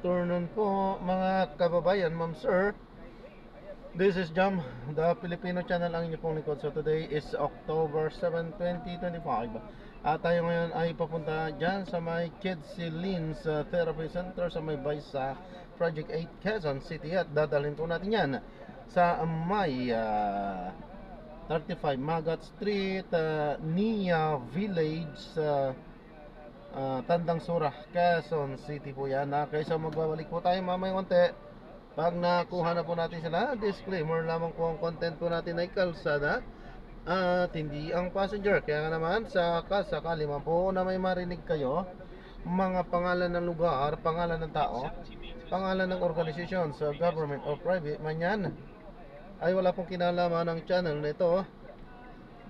afternoon po mga kababayan, ma'am sir. This is Jam, the Filipino channel ang inyo pong likod. So today is October 7, 2025. At tayo ngayon ay papunta dyan sa may Kids Lynn's Therapy Center sa may Baysa Project 8 Quezon City. At dadalhin po natin yan sa may 35 Magat Street, Nia Village, Tandang Sura, Quezon City po yan. Kaysa magbabalik po tayo mamaya konti. Pag nakuha na po natin sila, disclaimer lamang po ang content po natin ay kalsada at hindi ang passenger. Kaya naman sa kasakali man po na may marinig kayo, mga pangalan ng lugar, pangalan ng tao, pangalan ng organisasyon sa government or private man yan, ay wala pong kinalaman ng channel na ito.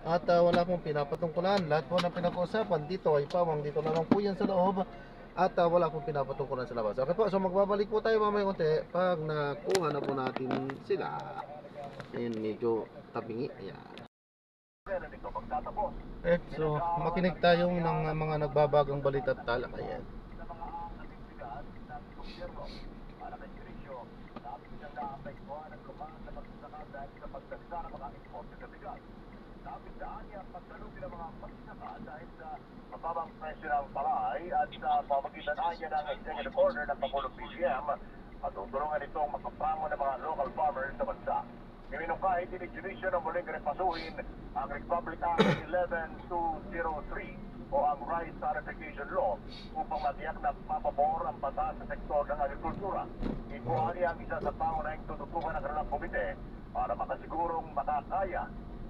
At wala pong pinapatungkulan. Lahat po ng pinag-uusapan dito ay pawang dito na lang po yan sa loob. At wala pong pinapatungkulan sa labas. Okay po, so magbabalik po tayo mamaya konti pag nakuha na po natin sila. Ayan, medyo tabingi. Ayan. So makinig tayo ng mga nagbabagang balita at talakayan. Napindaan niya ang pagdalubi ng mga magsasaka dahil sa mababang presyo ng palay at sa pamagitan niya ng executive order ng Pangulong BBM at tutulungan itong makapramo ng mga local farmers sa bansa. Iminungkahit din ni Junisyo na muling repasuhin ang Republic Act 11203 o ang Rice Certification Law upang matiyak na mapabor ang batas sa sektor ng agrikultura. Ito niya ang isa sa pangunahing tututukan ng kanilang komite para makasigurong makakaya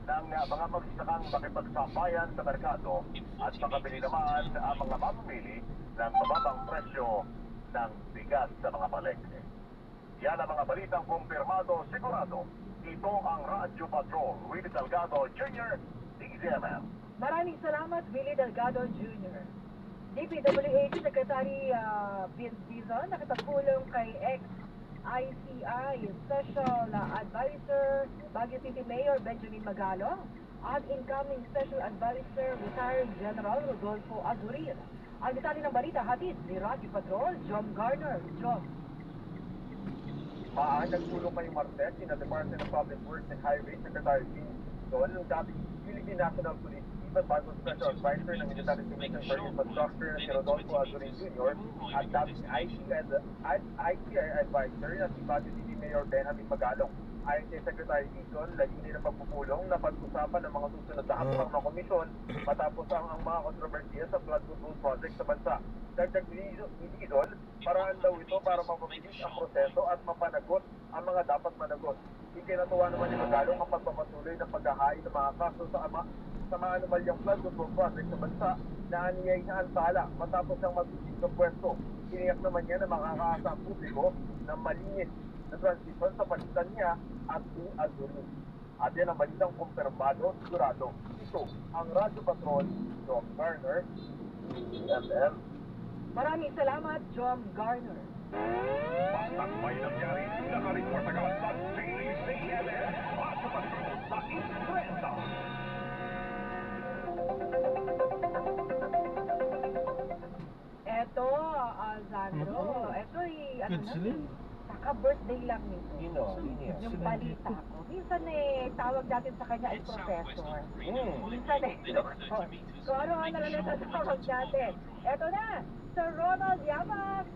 ng mga magsasakang makipagsabayan sa merkado at makabili naman ang mga mamamili ng mababang presyo ng bigas sa mga palengke. Yan ang mga balitang kumpirmado sigurado. Ito ang Radyo Patrol, Willie Delgado Jr., DZMM. Maraming salamat, Willie Delgado Jr. DPWH Secretary Vince Dizon nakipagpulong kay ICI Special Advisor Baguio City Mayor Benjamin Magalong at incoming Special Advisor Retired General Rodolfo Azurir. Ang detalye ng balita hatid ni Radyo Patrol, John Garner. John. Nagpulong kay Martes, na Department of Public Works and Highway Secretary Vince Dizon, ng dating Philippine National Police Chief at bagong Special Advisor ng Military Commission for Infrastructure na si Rodolfo Azurir Jr. at dating ICI Advisor na si Baguio City Mayor Benjamin Magalong. Ayon kay Secretary Dizon, layunin ng pagpupulong na pag-usapan ng mga susunod na hakbang ng komisyon matapos ang mga kontrobersiya sa flood control project sa bansa. Dagdag ni Dizon, paraan daw ito para mapabilis ang proseso at mapanagot ang mga dapat managot. Ikinatuwa naman ni Magalong ang pagpapatuloy ng paghahain ng mga kaso sa mga anomalyang flood control project sa bansa na aniyay na antala matapos ang magbibig ng pwesto. Iniyak naman niya na makakaasa ang publiko ng malinis na transition sa palitan niya at ni Azurir. At yan ang balitang kumpirmado, sigurado. Ito ang Radyo Patrol, John Garner, DZMM. Maraming salamat, John Garner. Bastang may nangyari, nakareport agad sa Daily CNN. Radyo Patrol sa Impresa. Eto, Alzandro, eto'y Kids Lynn? Kaka-birthday lang nito. Sino? Yung balita ko. Minsan tawag natin sa kanya ay professor. Minsan doktor. Kung ano nga nalang tawag natin. Eto na, Sir Ronald Llamas.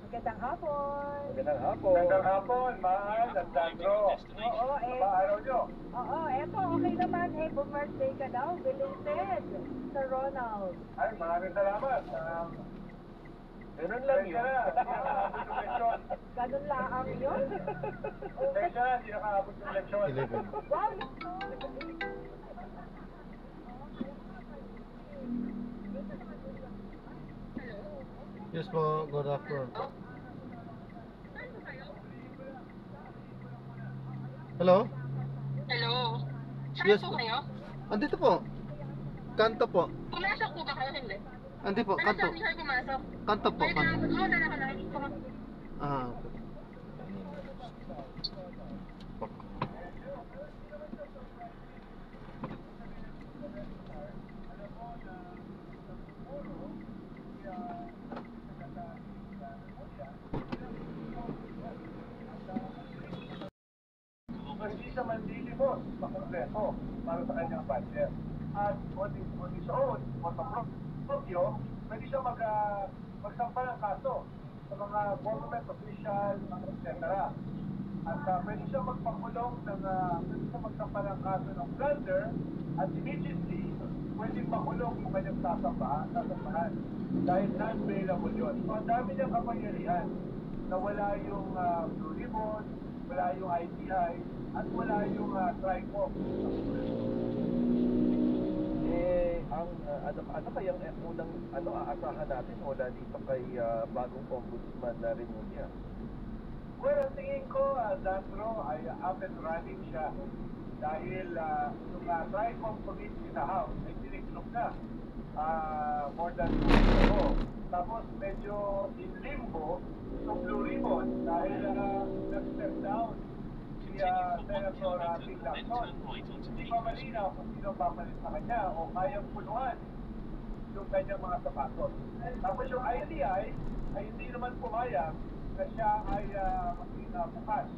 Magandang hapon. Magandang hapon. Magandang hapon, mahal, Alzandro. Oo, Paaraw nyo? Oo, eto, okay naman. Birthday ka daw. Belated, Sir Ronald. Ay, maraming salamat. Ganun lang yun. Ganun lang yun? Teka, hindi nakaabot yung leksyon. 11. Wow! Yes po, good afternoon po. Hello? Hello. Saan Yes po po. kayo? Andito po. Kanto po. Pumasok po ba kayo? Hindi. Andi po, Ano kanto. sabi kayo pumasok? Kanto po, Wait kanto. lang. Oo, nakakalain ko. Okay. gastos sa Kongreso para sa kanyang budget. At on his own, o sa proprio, pwede siya magsampa ng kaso sa mga government official, etc. At pwede siya magpakulong pwede siya magsampa ng kaso ng plunder at immediately pwede makulong yung kanyang sasambahan dahil non-bailable yun. So ang dami niyang kapangyarihan na wala yung Blue Ribbon, wala yung ITI, at wala yung TRICOM. Ano kayang unang aasahan natin mula dito kay bagong ombudsman na Remulla? Well, ang tingin ko, Sandro, ay up and running siya. Dahil yung TRICOM committee sa House ay tiniklog na more than 2 weeks ago. Tapos medyo in limbo yung Blue Ribbon dahil nag-step down si Senator Ping Lacson. Hindi pa malinaw kung sino papalit sa kanya o kayang puluhan yung kanyang mga sapatos. Tapos yung ITI ay hindi naman pumayag na siya ay maging bukas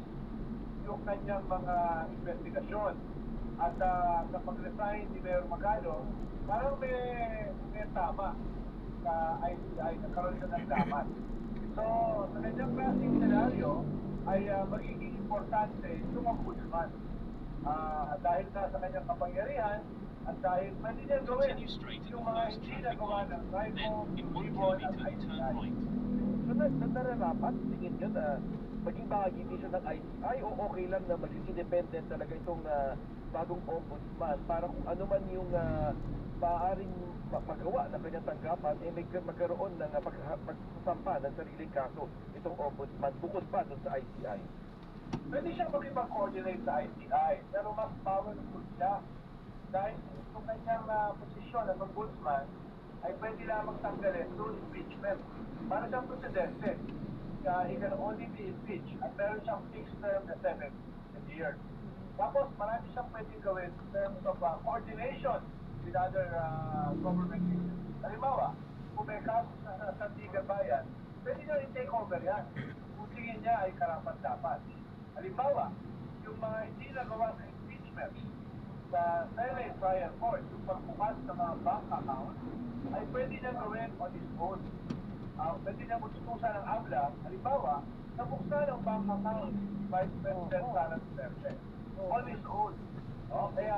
yung kanyang mga investigasyon. At sa pag-resign ni Mayor Magalo, parang may tama sa ITI, nagkaroon siya ng dapat. So, sa kanyang klaseng senaryo ay magiging importante yung ombudsman. Dahil sa kanyang kapangyarihan at dahil pwede niya gawin yung mga hindi nagawa ng TRICOM, Ribbon at ITI. So, nararapat, tingin nyo na maging bahagi din siya ng ITI o okay lang na maging independent talaga itong bagong ombudsman para kung ano man yung maaaring magawa ng kanyang tanggapan, may magkaroon ng pagsasampa ng sariling kaso itong ombudsman bukod pa doon sa ITI. Pwede siya makipag-coordinate sa ITI, pero mas powerful siya. Dahil yung kanyang posisyon as ombudsman ay pwede lamang tanggalin through impeachment. Para siyang presidente. He can only be impeached at meron siyang fixed term na 7 years. Tapos marami siyang pwedeng gawin in terms of coordination with other government agencies. Halimbawa, kung may kaso sa Sandigan Bayan, pwede niya i-take over yan. Kung tingin niya ay karapat-dapat. Halimbawa, yung mga hindi nagawa sa impeachment sa Senate Trial Court, yung pagbukas ng mga bank account, ay pwede niya gawin on his own. Pwede niya magsutusan ng ABLA, halimbawa, na buksan ang bank account ni Vice President Sara Duterte on his own. Kaya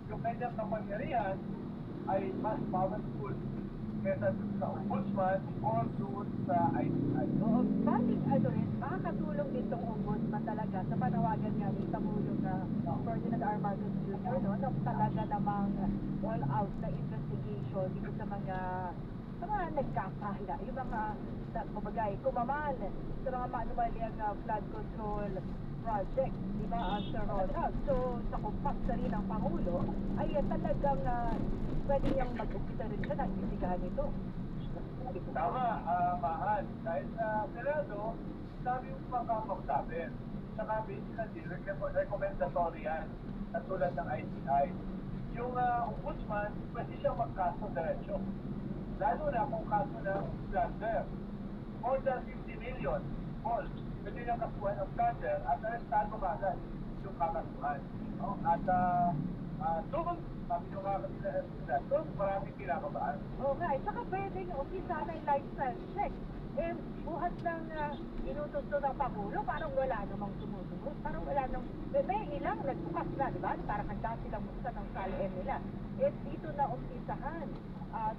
yung kanyang kapangyarihan ay mas powerful kesa sa ombudsman or doon sa ITI. Bakit makakatulong din itong ombudsman talaga sa panawagan nga ni Pangulong Ferdinand R. Marcos Jr. Na talaga namang all out na investigation dito sa mga nagkakahala, yung mga kumagay, kumaman sa mga manumalyang flood control project, di ba, Sir Ronald? So, sa kumpas na rin ng Pangulo, ay talagang pwede niyang mag-umpisa rin siya na imbestigahan ito. Tama, Mahal. Dahil sa Senado, sabi yung pagkakapsabi. Saka basically, recommendatory yan, katulad ng ITI. Yung ombudsman, pwede siyang magkaso diretsyo. Lalo na kung kaso ng plunder. More than 50 million false. Pwede niyang kasuhan ng plunder at arestado agad yung kakasuhan. At doon, sabi nyo nga kanila, doon maraming kinakabahan. Oo nga, saka pwede yung umpisa na yung lifestyle check. Buhat ng inutos to ng Pangulo, parang wala namang sumusunod. Parang wala nang, may ilang nagbukas na, di ba? Parang handa silang buksan ng salin nila. Dito na umpisahan,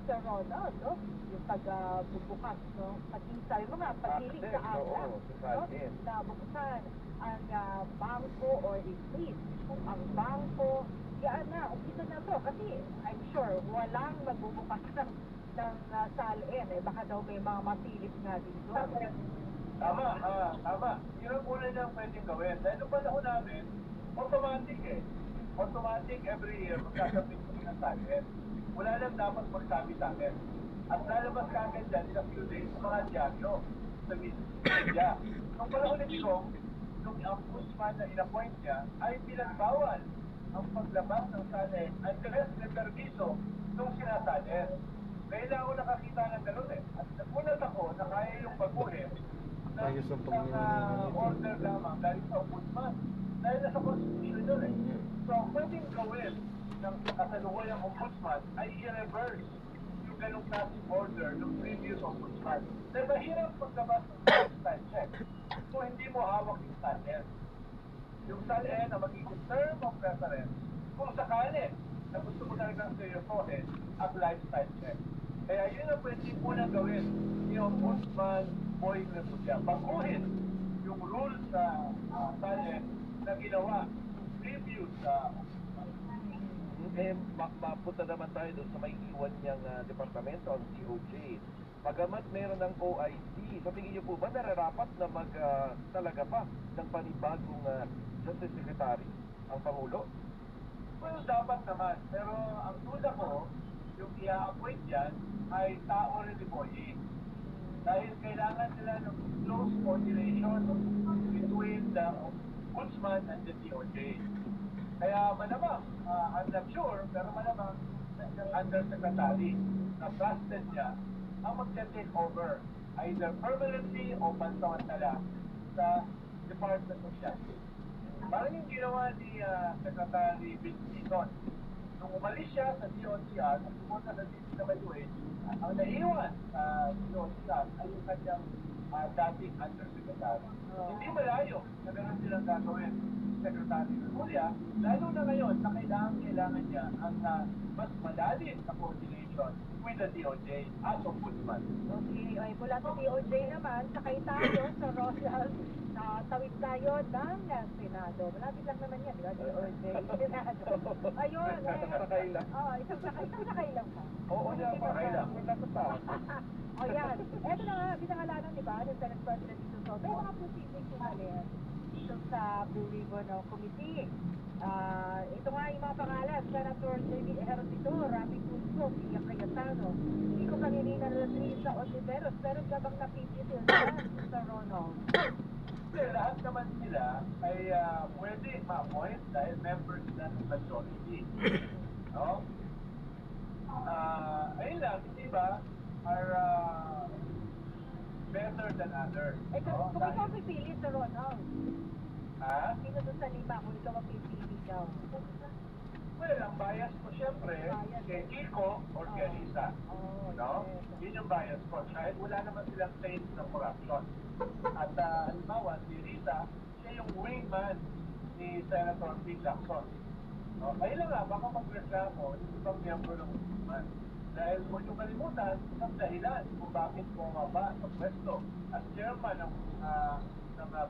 Sir Ronald, no? Yung pagbubukas, no? Pag-isa, yung mga paghilig sa ABLA, no? Na buksan ang bangko or at kung ang bangko, yan na, umpisa na to. Kasi I'm sure walang magbubukas ng salin. Baka daw may mga masilip nga dito. Tama. Yun ang una niyang pwedeng gawin. Dahil nung panahon namin, automatic Automatic every year, magkasabit ko ng salin. Wala lang dapat magsabi sa akin. At lalabas ka agad dyan in a few days sa mga dyaryo sa media. Nung panahon ni Digong, nung ombudsman na in-appoint niya, ay pinagbawal ang paglabas ng salin unless may permiso nung sinasalin. Ngayon lang ako nakakita ng gano'n eh. At nagulat ako na kaya yung baguhin Ayos ang ng order lamang dahil sa ombudsman. Dahil nasa constitution yun eh. So, pwedeng gawin ng kasalukuyang ombudsman ay i-reverse yung ganong klaseng order ng previous ombudsman. Dahil mahirap paglabas ng lifestyle check kung hindi mo hawak yung SALN. Yung SALN na magiging term of reference kung sakali na gusto mo talagang seryosohin ang lifestyle check. Kaya yun ang pwede munang gawin ni Ombudsman Boy Remulla. Baguhin yung rules sa SALN na ginawa previous sa mapunta naman tayo doon sa may iwan niyang departamento, ang DOJ. Pagamat meron ng OIC, sa tingin niyo po ba nararapat na talaga pa ng panibagong Justice Secretary ang Pangulo? Well, dapat naman. Pero ang duda ko, yung i-appoint yan ay tao rin ni Boye. Dahil kailangan nila ng close coordination between the Ombudsman and the DOJ. Kaya malamang, I'm not sure, pero malamang ng undersecretary na trusted niya ang mag-take over either permanently o pansamantala sa Department of Justice. Parang yung ginawa ni Secretary Bill Clinton. Nung umalis siya sa DOTR at pumunta sa DPWH, ang naiwan sa DOTR ay yung kanyang dating undersecretary. Hindi malayo na gano'n silang gagawin Secretary Remulla, lalo na ngayon na kailangan niya ang mas malalim na coordination with the DOJ as Ombudsman. Okay, ay mula sa DOJ naman, sakay tayo sa Royal, tawid tayo ng Senado. Malapit lang naman yan, di ba? DOJ, Senado. Ayun, Isang sakay lang. isang sakay lang pa. Oo niya, sakay lang. Wala sa tao. O yan, eto na nga, pinangalanan, di ba, ng Senate President Tito Soto, may mga proceedings sumalin dito sa Blue Ribbon Committee. Ito nga yung mga pangalan, Senator J.B. Ejercito, Rafi Tulfo, Pia Cayetano, Kiko Pangilinan, Rodriza Oliveros, pero gabang napipitil na Mr. Ronald. Well, lahat naman sila ay pwede ma-appoint dahil members na ng majority. No? Ayun lang, hindi ba, are better than others. Eh, kung ikaw pipili sa Ronald, Ha? sino doon sa lima kung ikaw ang pipili daw? Well, ang bias ko siyempre kay Kiko or kay Lisa. No? Yun yung bias ko. Dahil wala naman silang taste ng corruption. At halimbawa, si Lisa, siya yung wingman ni Senator Pete Lacson. No? Kaya lang nga, baka magreklamo yung ibang miyembro ng wingman. Dahil huwag yung kalimutan ang dahilan kung bakit bumaba sa pwesto as chairman ng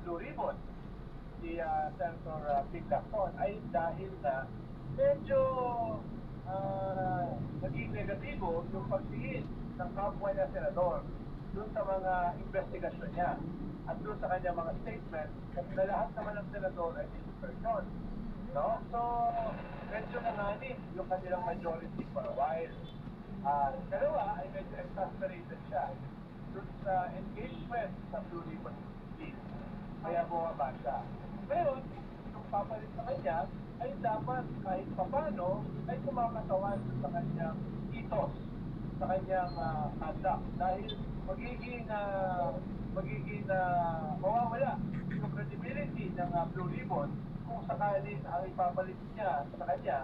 Blue Ribbon si Senator Pete Lacson ay dahil na medyo naging negatibo yung pagtingin ng kapwa niya senador doon sa mga investigasyon niya at doon sa kanya mga statement na lahat naman ng senador ay person. No? So, medyo nanganib yung kanilang majority for a while. Dalawa ay medyo exasperated siya doon sa engagement sa Blue Ribbon Committee. Kaya bumaba siya. Pero, yung papalit sa kanya, ay dapat kahit papano ay kumakatawan sa kanyang ethos, sa kanyang conduct. Dahil magiging mawawala yung credibility ng Blue Ribbon kung sakaling ang ipapalit niya sa kanya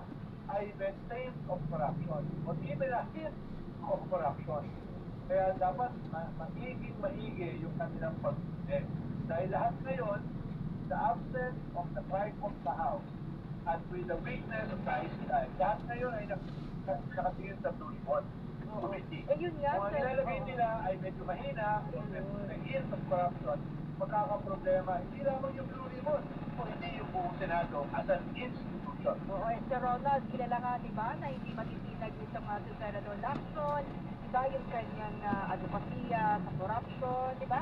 ay the state of corruption or even a hint of corruption. Kaya dapat magiging maigi yung kanilang pag-protect. Dahil lahat ngayon, the absence of the pride of the House at with the weakness of the ICI, lahat ngayon ay nakatingin sa Blue Ribbon Committee. Eh, yun nga, Kung ang nilalagay nila ay medyo mahina, or the hint of corruption, magkakaproblema, hindi lamang yung Blue Ribbon, o hindi yung buong Senado as an institution. Oo, Sir Ronald, kilala nga, di ba, na hindi matitinag itong si Senator Lacson, di ba, yung kanyang advokasya sa corruption, di ba?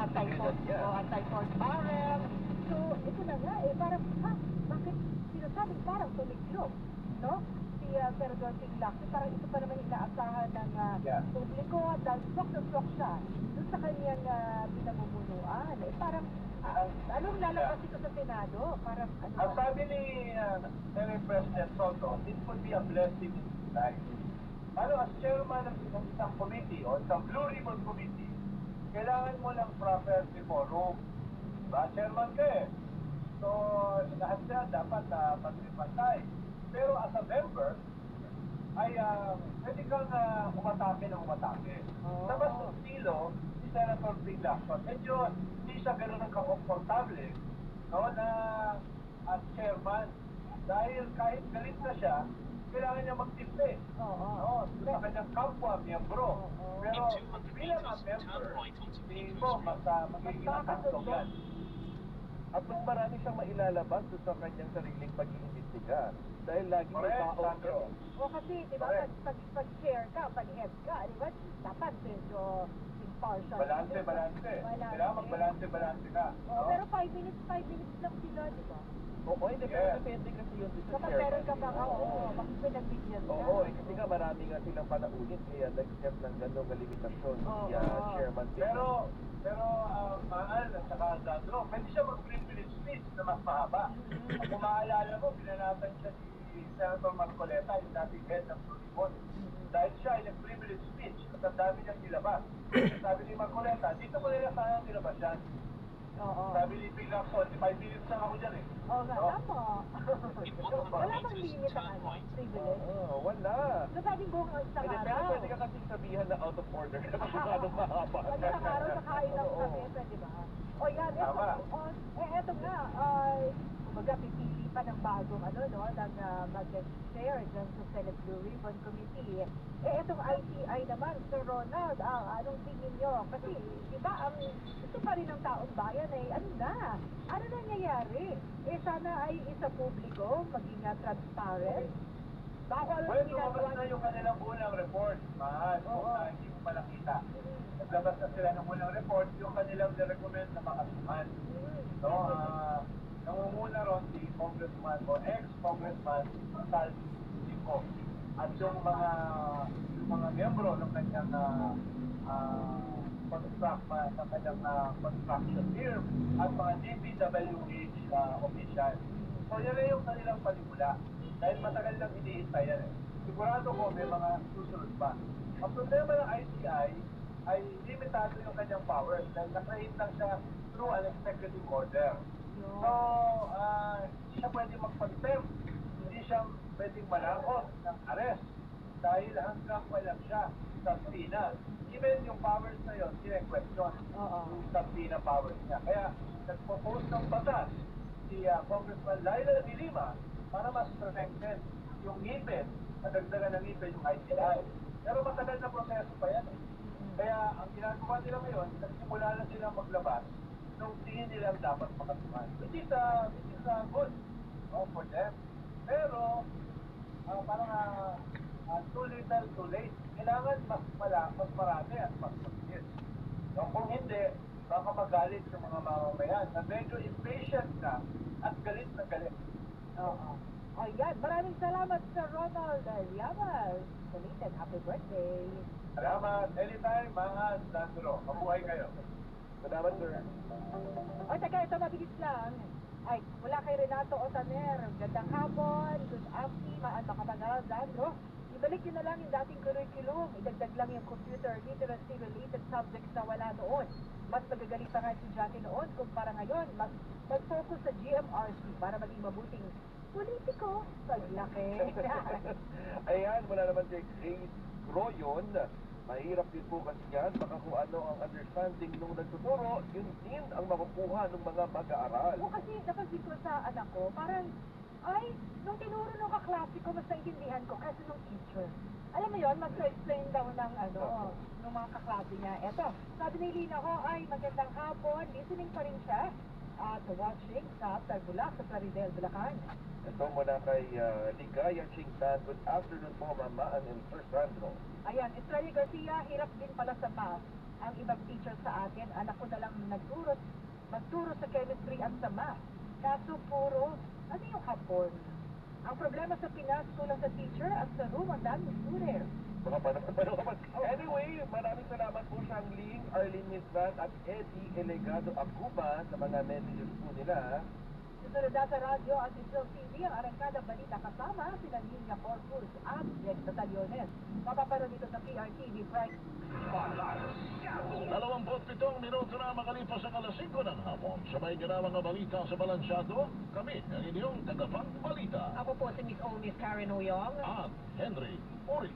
Anti-force barrel. So, ito na nga, parang, bakit sinasabing parang tumiklop, no? Si Senator Pete Lacson, parang ito pa naman inaasahan ng publiko, dahil swak na swak siya doon sa kanyang pinamumunuan. Parang, anong lalabas ito sa Senado? Parang, Ang sabi ni Senate President Soto, it could be a blessing in disguise. Ano, as chairman ng isang committee o isang Blue Ribbon Committee, kailangan mo ng proper decorum. Diba? Chairman ka eh. So, lahat siya dapat pantay. Pero as a member, ay pwede kang umatake ng umatake. Sa mas estilo, si Senator Big Lacson, medyo hindi siya gano'n komportable no, na as chairman. Dahil kahit galit na siya, kailangan niya magtimpe. No, sa kanyang kapwa, miyembro. Pero bilang ang member, tingin mo, mas magiging atangtong yan. At mas marami siyang mailalabas doon sa kanyang sariling pag-iimbestiga. Dahil lagi may Correct, tao. Sandro. O kasi, di ba, pag chair ka, pag head ka, di ba, dapat medyo impartial. Balance. Kailangan magbalance ka. Oh, pero 5 minutes lang sila, di ba? Oo, hindi. Pero Yes. depende kasi yun sa Kapag chairman. meron ka ba, bakit pinagbigyan ka? Oo, kasi nga marami nga silang panaulit kaya nag-step ng gano'ng limitasyon si chairman. Pero Maan at saka Sandro, pwede siya mag-privilege speech na mas mahaba. Kung maalala mo, pinanatan siya si Senator Marcoleta, yung dating head ng Tulipon. Dahil siya ay nag-privilege speech at ang dami niyang nilabas. Sabi ni Marcoleta, dito mo nila sayang nilabas yan. Sabi ni Big Lacson, 5 minutes lang ako dyan eh. Oo nga, tama. Wala bang limit ang privilege? Oo, wala. So, pwedeng buong isang Pero araw. pwede ka kasing sabihan na out of order na masyadong mahaba. Pag isang araw nakain lang Oo. sa mesa, di ba? O yan, eto, Tama. eto nga, kumbaga pipili pa ng bagong ng mag-chair dyan sa Senate Blue Ribbon Committee. Etong ICI naman, Sir Ronald, anong tingin nyo? Kasi, di ba, ang gusto pa rin ng taong bayan ano nangyayari? Sana ay isa publiko, maging transparent. Bawal Well, ginagawa lumabas na yung kanilang unang report, Mahal, kung hindi mo pa nakita. Naglabas na sila ng unang report, yung kanilang nirecommend na makasuhan. No, nangunguna ron si Congressman o ex-Congressman Sal Zico at yung mga miyembro ng kanyang construction firm at mga DPWH official. So yan na yung kanilang palimula. Dahil matagal lang hinihintay yan eh. Sigurado ko may mga susunod pa. Ang problema ng ICI ay limitado yung kanyang powers dahil nakain lang siya through an executive order. So, hindi siya pwedeng magpag-temp. Hindi siya pwedeng malakot ng arrest dahil hanggang walang siya subpoena. Even yung powers na yun, sine-question yung subpoena powers niya. Kaya, nagpo-post ng batas si Congressman Laila de Lima para mas strengthen yung ngipin, nadagdagan ng ngipin yung ICI. Pero matagal na proseso pa yan. Kaya, ang ginagawa nila ngayon, nagsimula na silang maglabas nung tingin nilang dapat makasuhan. Which is good for them. Pero, parang too little, too late. Kailangan mas marami at mas mabilis. So, kung hindi, baka magalit yung mga mamamayan na medyo impatient na at galit na galit. O yan, maraming salamat sa Ronald Llamas. Belated happy birthday. Salamat. Anytime, mga Sandro. Mabuhay kayo. Salamat, sir. O teka, ito mabilis lang. Ay, wala kay Renato Otaner. Gandang hapon. Good afternoon, makapangal, Sandro. Ibalik yun na lang yung dating curriculum. Idagdag lang yung computer literacy-related subjects na wala noon. Mas magagaling pa nga si Jackie noon kumpara ngayon. Mas mag-focus sa GMRC para maging mabuting politiko. Paglaki. Ayan, wala naman si Ace Royon. Mahirap din po kasi yan. Baka kung ano ang understanding nung nagtuturo, yun din ang makukuha ng mga mag-aaral. O kasi napansin ko sa anak ko, parang, ay, nung tinuro nung kaklase ko, mas naintindihan ko kasi nung teacher. Alam mo yon, mag-explain daw ng ng mga kaklase niya. Eto, sabi ni Lina ko, ay, magandang hapon, listening pa rin siya at watching sa Tarbula, sa Plaridel, Bulacan. Ito muna kay Ligaya Chingtan. Good afternoon po, Mama and Sir Sandro. Ayan, Estrella Garcia, hirap din pala sa math ang ibang teacher sa akin. Anak ko na lang magturo sa chemistry at sa math. Kaso puro, ano yung hapon? Ang problema sa Pinas, kulang sa teacher at sa room, ang daming student. Mga panahon. Anyway, maraming salamat po sa Arlene Misran at Eddie Elegado Acuba sa mga messages po nila. Susunod na sa radyo at digital TV ang Arangkada Balita kasama sina Linya Corpus at Rex Batallones. Mapaparoon dito sa PRTV Prime. 27 minuto na makalipas ang alas 5 ng hapon. Sabay ginawang ang balita sa Balansyado. Kami ang inyong tagapang balita. Ako po si Miss Miss Karen Oyong. At Henry Uri.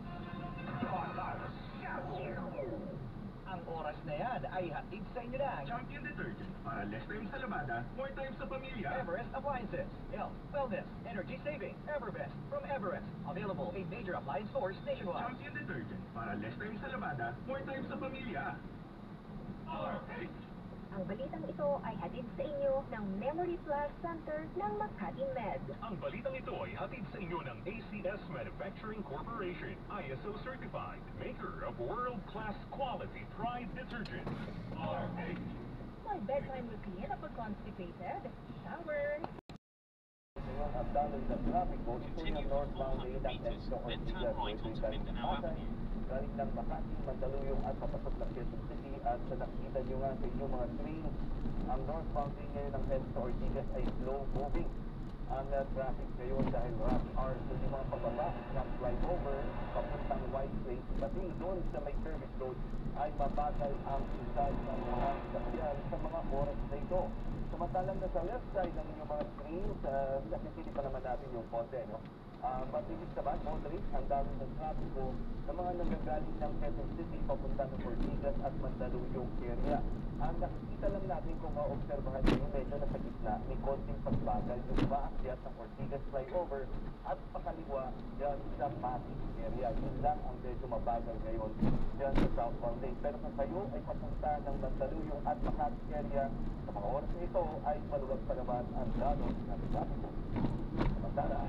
Ang oras na yan ay hatid sa inyo ng Champion Detergent para less time sa labada, more time sa pamilya. Everest Appliances. Health, wellness, energy saving. Everbest from Everest. Available in major appliance stores nationwide. Champion Detergent para less time sa labada, more time sa pamilya. Ang balitang ito ay hatid sa inyo ng Memory Plus Center ng Makati Med. Ang balitang ito ay hatid sa inyo ng ACS Manufacturing Corporation, ISO certified, maker of world-class quality Pride detergent. My bedtime routine kapag constipated. Shower. Ang daloy ng trapiko, ito yung northbound lane ng Exo Ortigas, Pasay, galing ng Makati, Mandaluyong at papasok ng Quezon City. At sa nakita nyo nga sa inyong mga screens, ang northbound lane ngayon ng Exo Ortigas ay slow moving. Ang traffic ngayon dahil rush hour sa yung mga pababa ng flyover papuntang White Place, pati doon sa may service road ay mabagal ang usay ng mga sasakyan sa mga oras na ito. Samantalang na sa left side ng inyong mga screens, nakikita pa naman natin yung konti, no? Mabilis naman, motorist, ang dami ng trapiko na mga nanggagaling ng Quezon City papunta ng Ortigas at Mandaluyong area. Ang nakikita lang natin kung maobserbahan nyo, medyo nasa gitna, may konting pagbagal yung paakyat ng Ortigas flyover at pakaliwa dyan sa Pasig area. Yun lang ang medyo mabagal ngayon dyan sa southbound lane. Pero kung kayo ay papunta ng Mandaluyong at Makati area, sa mga oras na ito ay maluwag pa naman ang daloy ng trapiko. Samantala,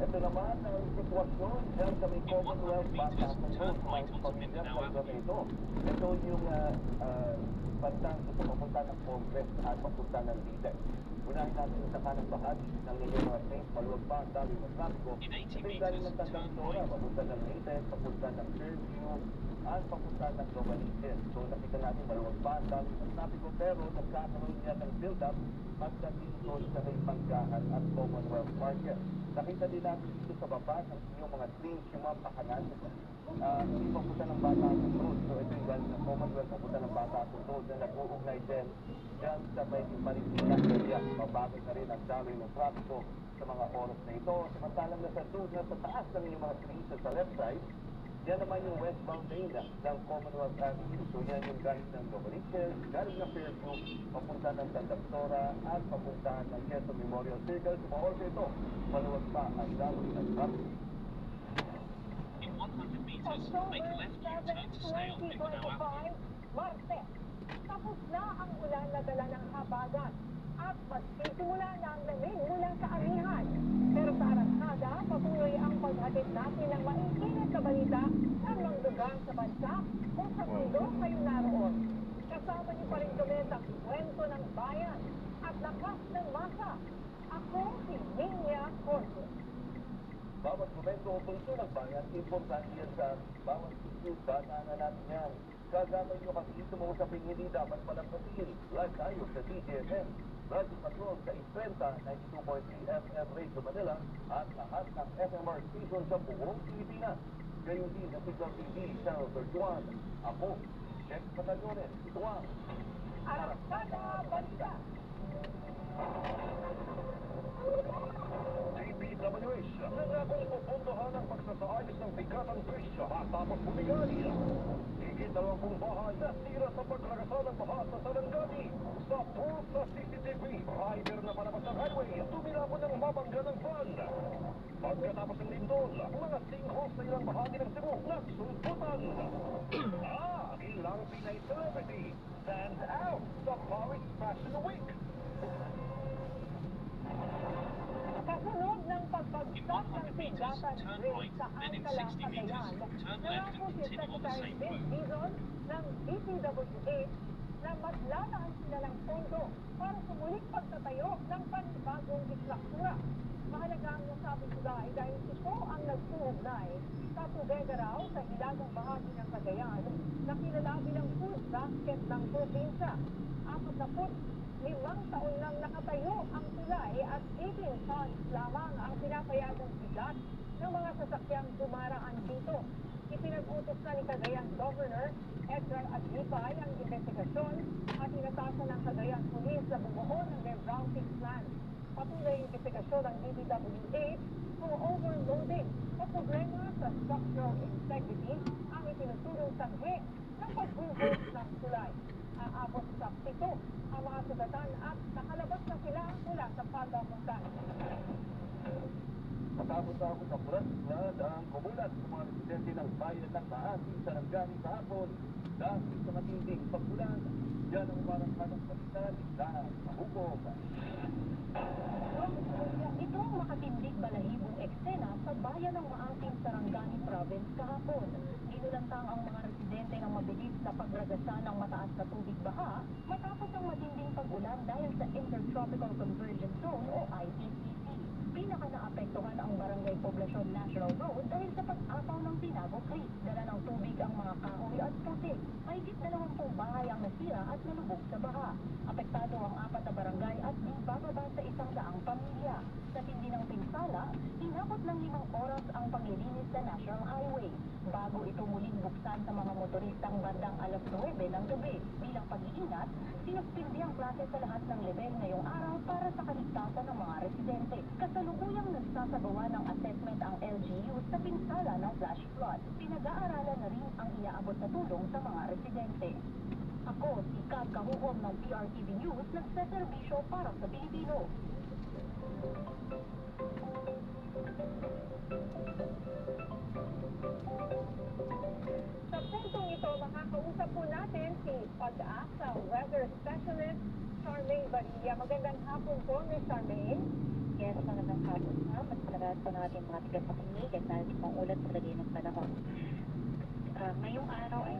ito naman ang sitwasyon dyan sa may Commonwealth Batasan Road. May pamilyang lugar na ito. Ito yung bandang gusto papunta ng Congress at papunta ng Leyte. Unahin natin sa kanang bahagi ng inyong mga trains, maluwag pa ang daloy ng trapiko. Ito yung galing ng Tandang Sora, papunta ng Leyte, papunta ng Fairview, at papunta ng Novaliches. So nakita natin maluwag pa ang daloy ng trapiko, pero nagkakaroon niya ng build-up pagdating doon sa may Panggahan at Commonwealth Market. Nakita din natin dito sa baba ng inyong mga trains, yung mga pakanan. Hindi papunta ng Batasan Road. So ito yung galing ng Commonwealth, papunta ng Batasan Road na nag-uugnay din dyan sa may Marikina area. Mabagal na rin ang daloy ng trapiko sa mga oras na ito. Samantalang nasa doon na sa taas ng inyong mga trains sa left side, yan naman yung westbound lane ng Commonwealth Avenue. So yan yung galing ng Novaliches, galing ng Fairview, papunta ng Tandapsora at papunta ng Quezon Memorial Circle. Sa mga oras ito, maluwag pa ang daloy ng trapiko. October 7, 2025, Martes. Tapos na ang ulan na dala ng habagat at magsisimula na ang lamig mula sa amihan. Pero sa Arangkada, patuloy ang paghatid natin ng mainit na balita ng mga lugar sa bansa o sa mundo kayo naroon. Kasama niyo pa rin kami sa kwento ng bayan at lakas ng masa. Ako si Linya Corpus. Bawat momento o pulso ng bayan, importante yan sa bawat sityo, bata na natin yan. Kasama nyo kami dito mga usaping hindi dapat palampasin. Live tayo sa DJFM, Radio Patrol sa 90, 92.3 FM Radio Manila at lahat ng FMR station sa buong Pilipinas. Gayon din sa Signal TV, Channel 31. Ako, Rex Batallones, ito ang Arangkada Balita. DPWH, nangakong pupuntahan ang pagsasaayos ng bigatan presyo matapos bumigay. Higit 20 bahay na tira sa paglagasan ng baha sa Sarangani. Sa pool sa CCTV, rider na palabas ng highway, tumilapon ng mabangga ng van. Pagkatapos ng lindol, mga sinkhole sa ilang bahagi ng Cebu nagsulputan. Ilang Pinay celebrity stands out sa Paris Fashion Week. Kasunod ng pagbagsak ng Pigatan Bridge sa Alcala, Cagayan, nangako si Secretary Vince Dizon ng DPWH na maglalaan sila ng pondo para sa muling pagtatayo ng panibagong istruktura. Mahalaga ang nasabing tulay dahil ito ang nagsuugnay sa tubega raw sa hilagang bahagi ng Cagayan na kilala bilang food basket ng probinsya. 45 taon nang nakatayo ang tulay at 18 tons lamang ang pinapayagang bigat ng mga sasakyang dumaraan dito. Ipinag-utos na ni Cagayan Governor Edgar Aglipay ang investigasyon at inatasan ng Cagayan Police na bumuo ng rerouting plan. Patuloy ang investigasyon ng DPWH kung overloading o problema sa structural integrity ang itinuturong tanghi ng pagbubuhos ng tulay. Aabot sa 7 ang mga sugatan at nakalabas na sila mula sa pagkapuntan. Matapos na ako sa Pulaswad ang kumulat sa mga residente ng bayan ng Mahati sa Sarangani kahapon dahil sa matinding pagbulan. Yan ang parang kanang palitan sa mahubog. Itong makatindig balahibong eksena sa bayan ng Maasim, Sarangani Province kahapon. Inulantang ang mga residente ng mabilis na pagragasan ng mataas na tubig baha matapos ang matinding pag-ulan dahil sa Intertropical Convergence Zone o ITCZ. Pinaka-naapektuhan ang Barangay Poblacion National Road dahil sa pag-apaw ng Tinago Creek. Dala ng tubig ang mga kahoy at putik. Mahigit 20 bahay ang nasira at nalubog sa baha. Apektado ang 4 na barangay at di bababa sa 100 pamilya. Sa tindi ng pinsala, inabot ng 5 oras ang paglilinis sa National Highway bago ito muling buksan sa mga motoristang bandang 9:00 ng gabi. Bilang pag-iingat, sinuspindi ang klase sa lahat ng level ngayong araw para sa kaligtasan ng mga residente. Kasalukuyang nagsasagawa ng assessment ang LGU sa pinsala ng flash flood. Pinag-aaralan na rin ang iaabot na tulong sa mga residente. Ako, si Kat Kahuhom ng PRTV News, nagseserbisyo para sa Pilipino. Sa puntong ito, makakausap po natin si Pag-asa Weather Specialist Charmaine Barilla. Magandang hapon po, Ms. Charmaine. Yes, magandang hapon na. Magpalagaan po natin mga tigapakinig at natin pang ulat sa lagay ng panahon. Ngayong araw ay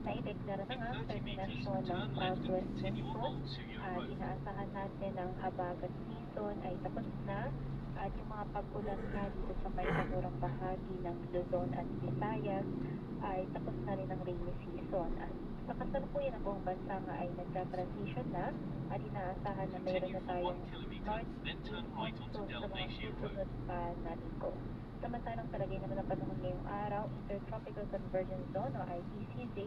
naideklara na nga sa destinasyon ng Southwest Monsoon. Inaasahan natin ang habagat season ay tapos na at yung mga pag-ulan nga dito sa may kanurang bahagi ng Luzon at Visayas ay tapos na rin ang rainy season. At sa kasalukuyan ng buong bansa nga ay nagka-transition na at inaasahan na mayroon na tayong northeast monsoon sa mga susunod pa na linggo. Samantalang talagay naman ang panahon ngayong araw, Intertropical Convergence Zone o ITCZ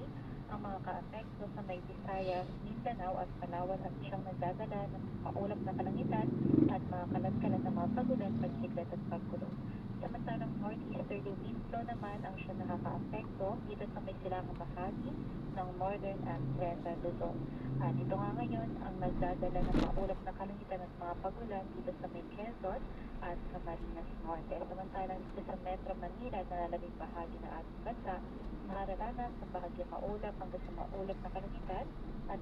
ang mga ka-apekto sa may Visayas, Mindanao at Palawan at siyang nagdadala ng maulap na kalangitan at mga kalat-kalat na mga pagulan, pagkiklat at pagkulong. Samantalang northeasterly wind flow naman ang siya nakaka-apekto dito sa may silangang bahagi ng northern and central Luzon. At ito nga ngayon ang nagdadala ng maulap na kalangitan at mga pagulan dito sa may Quezon at sa Marinas Norte. Samantalang dito sa Metro Manila na nalalabing bahagi ng ating bansa, makararanas ng bahagi maulap hanggang sa maulap na kalangitan at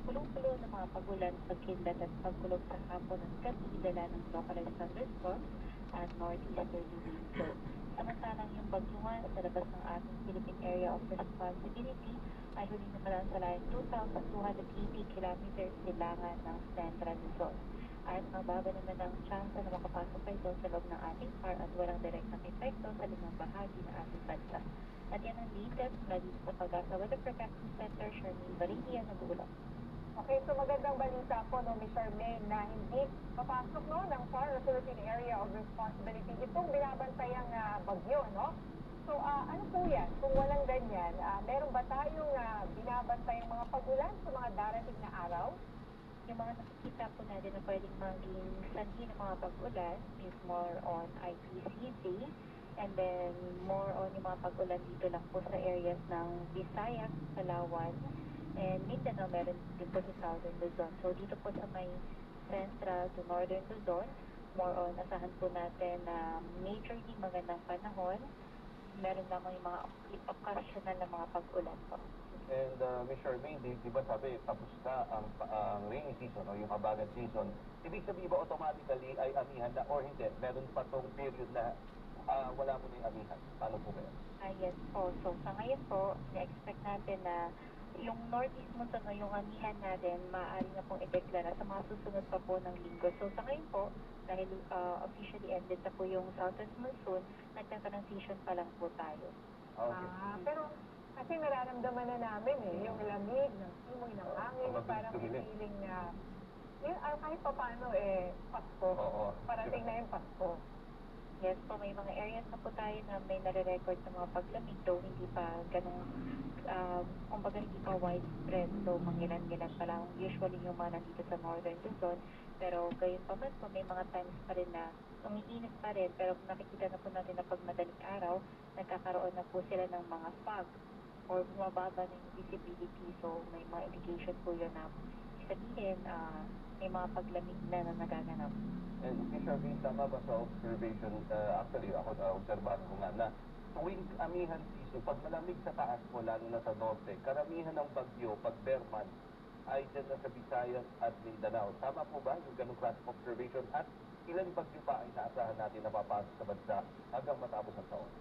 pulong-pulo ng mga pagulan, pagkidlat at pagkulog sa hapon at gabi dala ng localized thunderstorms at northeasterly wind flow. Samantalang yung bagyuan sa labas ng ating Philippine Area of Responsibility ay huling nakaraan sa layan 2,280 kilometers silangan ng Central Luzon. At mababa naman ang chance na makapasok pa ito sa loob ng ating PAR at walang direktang epekto sa limang bahagi ng ating bansa. At yan ang latest mula dito sa Pag-asa Weather Protection Center, Charmaine Barilla, nag-uulap. Okay, so magandang balita po, no, Ms. Charmaine, na hindi papasok no, ng PAR o Philippine Area of Responsibility itong binabantayang bagyo, no? So, ano po yan? Kung walang ganyan, meron ba tayong binabantayang mga pagulan sa mga darating na araw? Yung mga nakikita po natin na pwedeng maging sanhi ng mga pag-ulan is more on ITCZ and then more on yung mga pag-ulan dito lang po sa areas ng Visayas, Palawan, and Mindanao, meron din po sa Southern Luzon. So dito po sa may Central to Northern Luzon, more on asahan po natin na majorly magandang panahon. Meron lamang yung mga occasional na mga pag-ulan po. And Ms. Charmaine, di ba sabi, tapos na ang rainy season o yung habagat season, ibig sabihin ba automatically ay amihan na or hindi? Meron pa tong period na wala mo na yung amihan. Paano po ba yan? Yes po. So sa ngayon po, na-expect natin na yung northeast monsoon o yung amihan natin, maaari na pong ideklara sa mga susunod pa po ng linggo. So sa ngayon po, dahil officially ended na po yung southwest monsoon, nagta-transition pa lang po tayo. Okay. Pero kasi nararamdaman na namin yung lamig ng simoy ng hangin, Mabilis parang may tumili. feeling na kahit pa paano Pasko. Oo. Parating na yung Pasko. Yes po, may mga areas na po tayo na may nare-record sa mga paglamig, though hindi pa ganun, kumbaga hindi pa widespread. So, mangilan-gilan pa lang usually yung mga nandito sa northern Luzon. Pero gayon pa man po, may mga times pa rin na umiinit pa rin. Pero nakikita na po natin na pag madaling araw, nagkakaroon na po sila ng mga fog or bumababa na yung visibility. So, may mga indication po yun na sabihin, may mga paglamig na nagaganap. And Charmaine, tama ba sa observation? Actually, ako na-obserbahan ko nga na tuwing amihan season, pag malamig sa taas mo, lalo na sa norte, karamihan ng bagyo, pag Berman, ay dyan na sa Visayas at Mindanao. Tama po ba yung ganong class of observation? At ilan bagyo pa ay naasahan natin na papasok sa bansa hanggang matapos ang taon?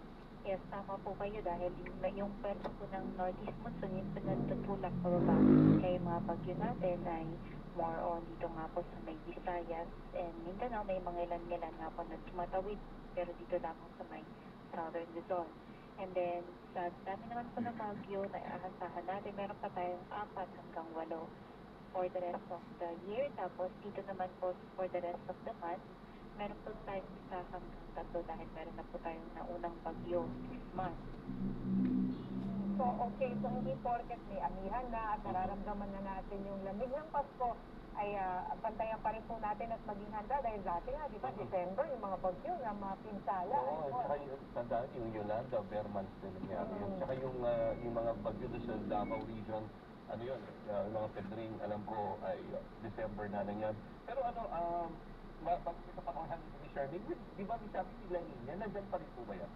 Yes, tama po kayo dahil yung pwersa po ng northeast monsoon, yung pinagtutulak pababa. Kaya yung mga bagyo natin ay more on dito nga po sa may Visayas and Mindanao, may mga ilan-ilan nga po na tumatawid, pero dito lamang sa may southern Luzon. And then, sa dami naman po ng bagyo na aasahan natin, meron pa tayong 4 hanggang 8 for the rest of the year. Tapos, dito naman po for the rest of the month, meron po tayong 1 hanggang 3 dahil meron na po tayong naunang bagyo this month. So, okay. So, hindi porket may amihan na at nararamdaman na natin yung lamig ng Pasko, ay bantayan pa rin po natin at maging handa dahil dati nga, di ba, December, yung mga bagyo, yung mga pinsala. Oo, tsaka yung tandaan, yung Yolanda, Berman din nangyari yun. Tsaka yung mga bagyo doon sa Davao region, ano yun, yung mga Pedring, alam ko, ay December na yan. Pero bakit sa panahon ni Charmaine, di ba may sabi sila niya, nandyan pa rin po ba yan?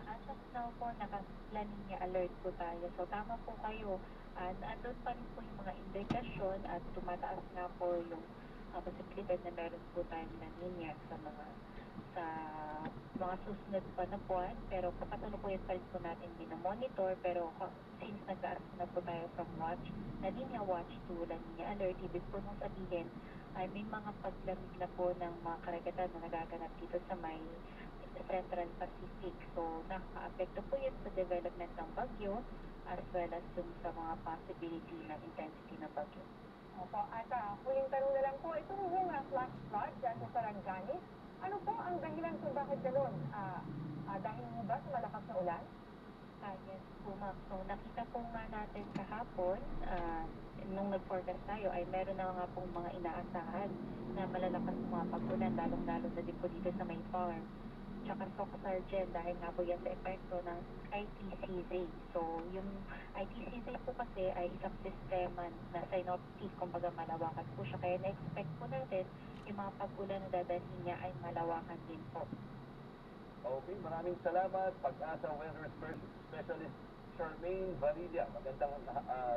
As of now po, naka-La Nina alert po tayo. So, tama po kayo. Andun pa rin po yung mga indikasyon at tumataas nga po yung posibilidad na meron po tayong La Nina sa mga susunod pa na buwan. Pero kapatuloyan pa rin po natin monitor. Pero since nagtaas na po tayo from watch, La Nina watch to La Nina alert, ibig po nung sabihin ay may mga paglamig na po ng mga karagatan na nagaganap dito sa may Central Pacific. So, nakaka-apekto po yun sa development ng bagyo as well as dun sa mga possibility ng intensity ng bagyo. Opo, at huling tanong na lang po, itong yung flash flood dyan sa Sarangani, ano po ang dahilan kung bakit gano'n? Dahil mo ba sa malakas na ulan? Yes po, ma'am. So, nakita po nga natin kahapon, nung nag-forecast tayo, ay meron na nga pong mga inaasahan na malalakas mga pag-ulan, lalong-lalo na din po dito sa may farm. Tsaka Soxargen dahil nga po yan sa epekto ng ITCZ. So, yung ITCZ po kasi ay isang sistema na synoptic, kumbaga malawakan po siya. Kaya na-expect po natin yung mga pag-ulan na dadalhin niya ay malawakan din po. Okay, maraming salamat. Pag-asa Weather Specialist Charmaine Varilla. Magandang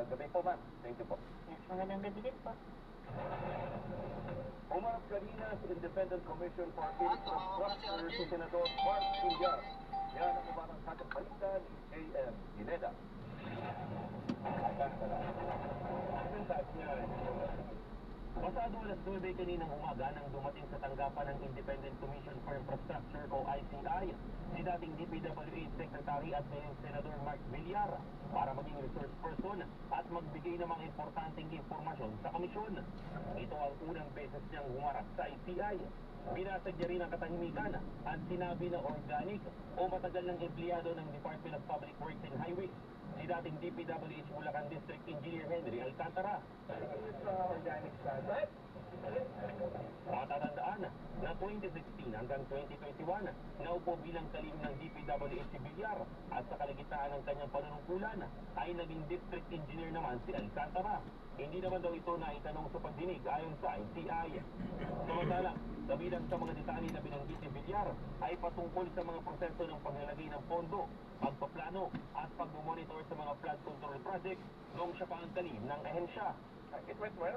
gabi po, ma'am. Thank you po. Yes, magandang gabi din po. Umarap kanina sa Independent Commission for Infrastructure si Senador Mark Villar. Yan ang umarang sakit balita ni A.M. Pineda. Pasado alas 9 kaninang umaga nang dumating sa tanggapan ng Independent Commission for Infrastructure o ICI si dating DPWH Secretary at ngayon Senador Mark Villar para maging resource person at magbigay ng mga importanteng impormasyon sa komisyon. Ito ang unang beses niyang humarap sa ICI. Binasag niya rin ang katahimikan at sinabi na organic o matagal ng empleyado ng Department of Public Works and Highways si dating DPWH Bulacan District Engineer Henry Alcantara. Matatandaan na 2016 hanggang 2021, naupo bilang kalihim ng DPWH si Villar at sa kaligtaan ng kanyang panunungkulan ay naging district engineer naman si Alcantara. Hindi naman daw ito na itanong sa pagdinig ayon sa ICI. Samantala, kabilang sa mga detalye na binanggit ni Villar ay patungkol sa mga proseso ng paglalagay ng pondo, pagpaplano at pagmumonitor sa mga flood control projects noong siya pa ang kalihim ng ahensya. It went well.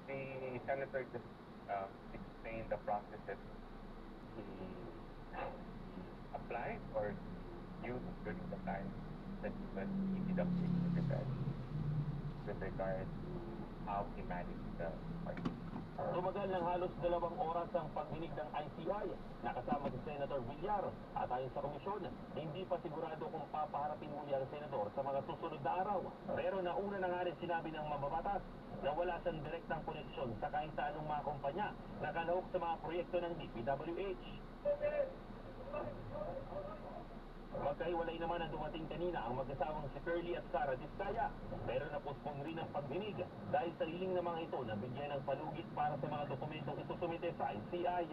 The senator just explained the processes he applied or used during the time that he was DPWH secretary. with regard to how he managed the party. Tumagal ng halos 2 oras ang pagdinig ng ICI na kasama si Senator Villar at ayon sa komisyon, hindi pa sigurado kung papaharapin muli ang senador sa mga susunod na araw. Pero nauna na nga rin sinabi ng mababatas na wala siyang direktang koneksyon sa kahit sa anong mga kumpanya na kalahok sa mga proyekto ng DPWH. Magkahiwalay naman ang dumating kanina ang mag-asawang si Curly at Sara Diskaya, pero napospon rin ang pagdinig dahil sa hiling ng mga ito na bigyan ng palugit para sa mga dokumentong isusumite sa ICI.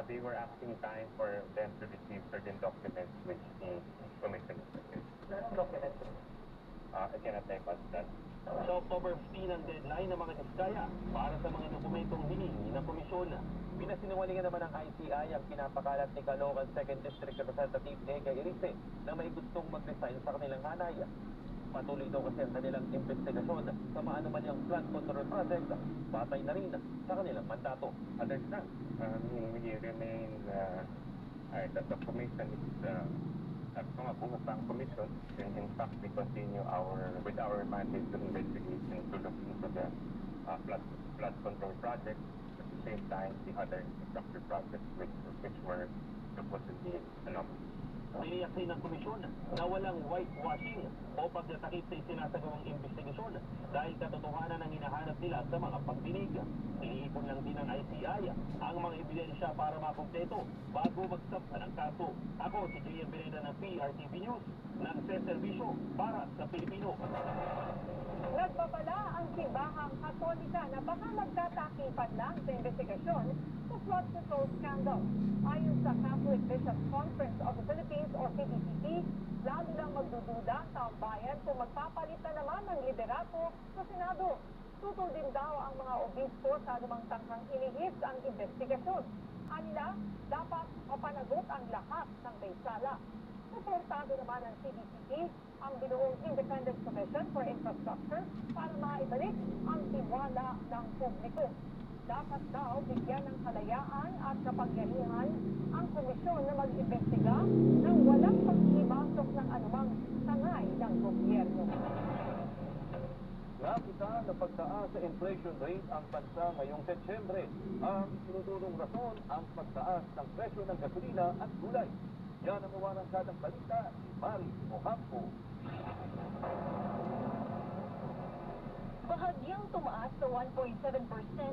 They were asking time for them to receive certain documents which the commission is. Documents? I cannot type out that. Sa October 15 ang deadline ng mga Diskaya para sa mga dokumentong hiningi ng komisyon. Pinasinungalingan naman ng ICI ang pinapakalat ni Caloocan 2nd District Representative Ega Irise na may gustong mag-resign sa kanilang hanay. Patuloy daw kasi ang kanilang investigasyon sa maanuman yung flood control project, batay na rin sa kanilang mandato. Understand? We remain, that the commission is, mga buhok ang commission. In fact, we continue with our mandate to investigate and to look into the flood control project. At the same time, the other infrastructure projects which were supposedly anomalous. Tiniyak din ng komisyon na walang whitewashing o pagtatakip sa isinasagawang investigasyon dahil katotohanan ang hinahanap nila sa mga pagdinig. Iniipon lang din ng ICI ang mga ebidensya para makumpleto bago magsampa ng kaso. Ako si J.M. Bereda ng PRTV News, nagseserbisyo para sa Pilipino. Nagpapala ang simbahang Katolika na baka magtatakipan lang sa investigasyon sa flood control scandal. Ayon sa Catholic Bishops Conference of the Philippines o CBCP, lalo lang magdududa ang taong bayan kung magpapalit na naman ng liderato sa Senado. Tutol din daw ang mga obispo sa anumang tangkang inihis ang investigasyon. Anila, dapat mapanagot ang lahat ng may sala. Suportado naman ng CBCP ang binuong Independent Commission for Infrastructure para maibalik ang tiwala ng publiko. Dapat daw bigyan ng kalayaan at kapangyarihan ang komisyon na mag-imbestiga nang walang pagkibasok ng anumang sangay ng gobyerno. Nakita na pagtaas sa inflation rate ang bansa ngayong Setyembre. Ang sinutulong rason ang pagtaas ng presyo ng gasolina at gulay. Yan ang uwarangkadang balita ni Mari Ocampo. Bahagyang tumaas sa 1.7%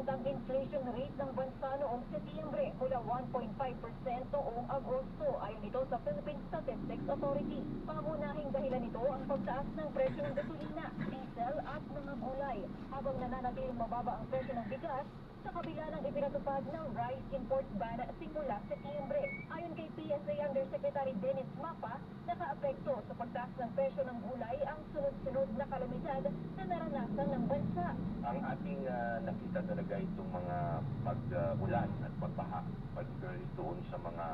ang inflation rate ng bansa noong Setyembre mula 1.5% noong Agosto ayon ito sa Philippine Statistics Authority. Pangunahing dahilan nito ang pagtaas ng presyo ng gasolina, diesel at mga gulay habang nananatiling mababa ang presyo ng bigas sa kabila ng ipinatupad ng rice import ban simula Setyembre. Ayon kay PSA Undersecretary Dennis Mapa, nakaapekto sa pagtaas ng presyo ng gulay ang sunod-sunod na kalamidad na naranasan ng bansa. Ang ating nakita talaga itong mga pag-ulan at pagbaha, particularly doon sa mga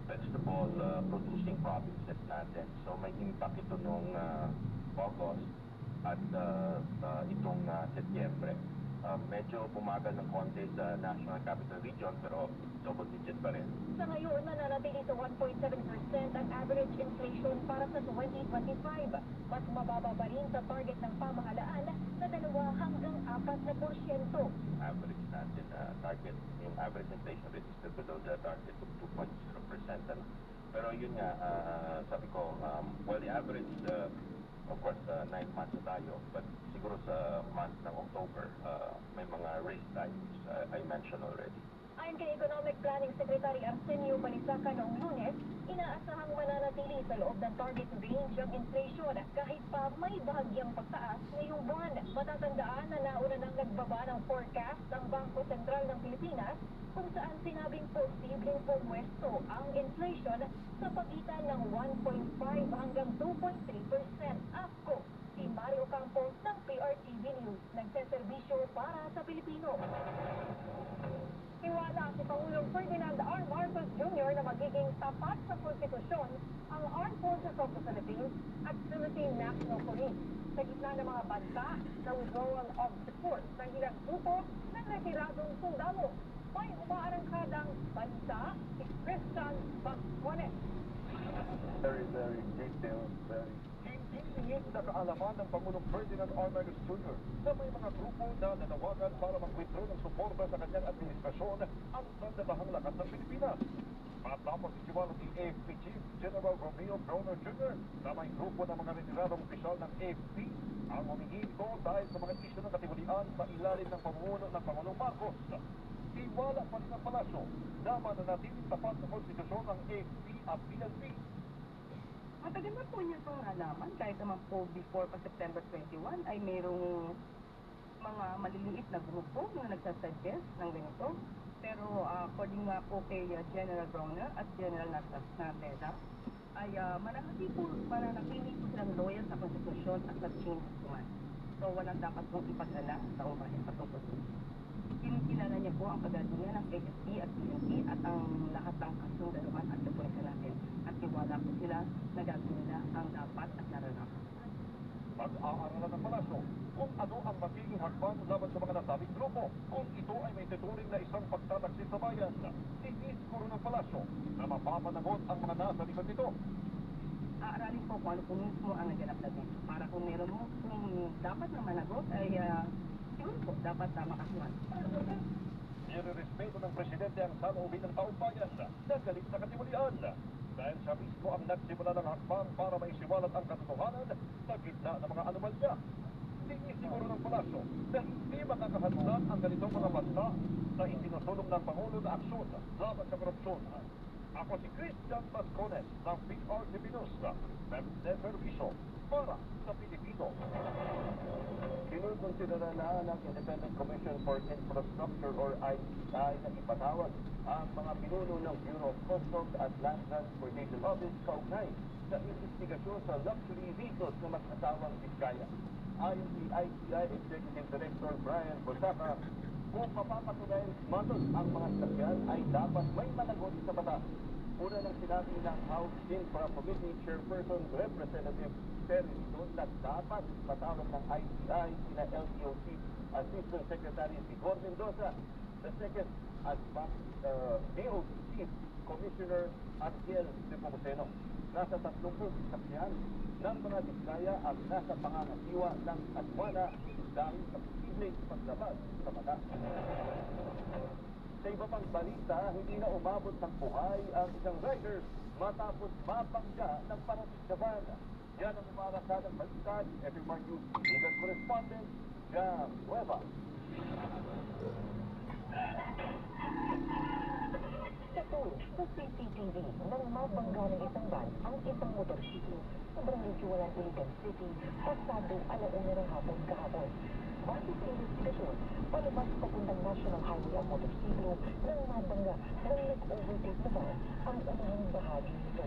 vegetable producing provinces natin. So may impact ito noong August at itong Setyembre. Medyo bumagal ng konti sa National Capital Region pero double digit pa rin. Sa ngayon, nananatili sa 1.7% ang average inflation para sa 2025. Mas mababa pa rin sa target ng pamahalaan na 2 hanggang 4%. Average natin, target, yung average inflation rate is still below the target of 2.0%. Pero yun nga, sabi ko, well, the average, of course, 9 months na tayo, but siguro sa month ng October, may mga raise tayo, I mentioned already. Ayon kay Economic Planning Secretary Arsenio Panisaca noong Lunes, inaasahang mananatili sa loob ng target range ang inflation kahit pa may bahagyang pagtaas ngayong buwan. Matatandaan na nauna nang nagbaba ng forecast ang Bangko Sentral ng Pilipinas kung saan sinabing posibleng pumwesto ang inflation sa pagitan ng 1.5 hanggang 2.3%. Ako, si Mario Campos ng PRTV News, nagseserbisyo para sa Pilipino. Iwala si Pangulong Ferdinand R. Marcos Jr. na magiging tapat sa konstitusyon ang Armed Forces of the Philippines at Philippine National Police sa gitna ng mga banta na withdrawal of support ng ilang grupo ng retiradong sundalo. May umaarangkadang bansa si Christian Bagjones. Very, very detailed, very Hinihig na kaalaman ng Pangulong Ferdinand R. Marcos Jr. na may mga grupo na nanawagan para mag-withdraw ng suporta sa kanyang administrasyon ang sandabahang lakas ng Pilipinas. Matapos isiwalat ni AFP Chief General Romeo Browner Jr. na may grupo ng mga retiradong opisyal ng AFP ang humingi ito dahil sa mga isyu ng katiwalian sa ilalim ng pamumuno ng Pangulong Marcos. Tiwala pa rin ang palasyo na mananatiling tapat sa konstitusyon ng AFP at PNP. Matagal na po niya itong nalaman, kahit naman po before pa September 21 ay mayroong mga maliliit na grupo na nagsasuggest ng ganito. Pero according nga po kay General Browner at General Nateda, ay mananatili po silang loyal sa konstitusyon at sa chain of command. So walang dapat pong ipagdala sa umahin patungkol po. Kinikilala niya po ang kagagawa ng AFP at PNP at ang lahat ng kasundaluhan at deponisa natin. At tiwala po sila na gagawin nila ang dapat at nararapat. Pag-aaralan ng palasyo kung ano ang magiging hakbang laban sa mga nasabing grupo. Kung ito ay may tuturing na isang pagtataksil sa bayan, sinisiguro ng palasyo na mapapanagot ang mga nasa likod nito. Aaralin po kung ano po mismo ang naganap na dito. Para kung meron mo kung dapat na managot ay siguro po dapat na makasuhan. Nirerespeto ng presidente ang saloobin ng taong bayan na galit sa katiwalian. Dahil siya mismo ang nagsimula ng hakbang para maisiwalat ang katotohanan sa gitna ng mga anomalya. Sinisiguro ng palasyo na hindi makakahadlan ang ganitong mga banta sa isinusulong ng Pangulo na aksyon laban sa korupsyon. Ako si Christian Vascones ng PRTV News, Permiso para sa Pilipino. Kinukonsidera na ng Independent Commission for Infrastructure or ICI na ipatawag ang mga pinuno ng Bureau of Customs at Land Transportation Office kaugnay sa investigasyon sa luxury vehicles na mag-asawang Vizcaya. Ayon si ICI Executive Director Brian Bosaka, kung mapapatunayan matos ang mga sasakyan ay dapat may managot sa batas. Una ng sinabi ng House Infra Committee Chairperson Representative Terry Dizon na dapat patawag ng ICI sina LTO Chief Assistant Secretary Vigor Mendoza. The second, at DOT Chief Commissioner Ariel Nepomuceno. Nasa 30 sasakyan ng mga Vizcaya ang nasa pangangasiwa ng Adwana dahil sa posibleng paglabas sa batas. Sa iba pang balita, hindi na umabot ng buhay ang isang rider matapos mabangga ng parating sa van. Yan ang umarakadang balita ni FMR News legal correspondent Jam Nueva. Ito, sa CCTV, nang mabangga ng isang van ang isang motorsiklo sa Barangay Jualan, Iligan City, pasado 1:00 ng hapon kahapon. Base sa investigasyon, palabas papuntang National Highway ang motorsiklo nang mabangga nang nag-overtake na van ang unahang bahagi nito.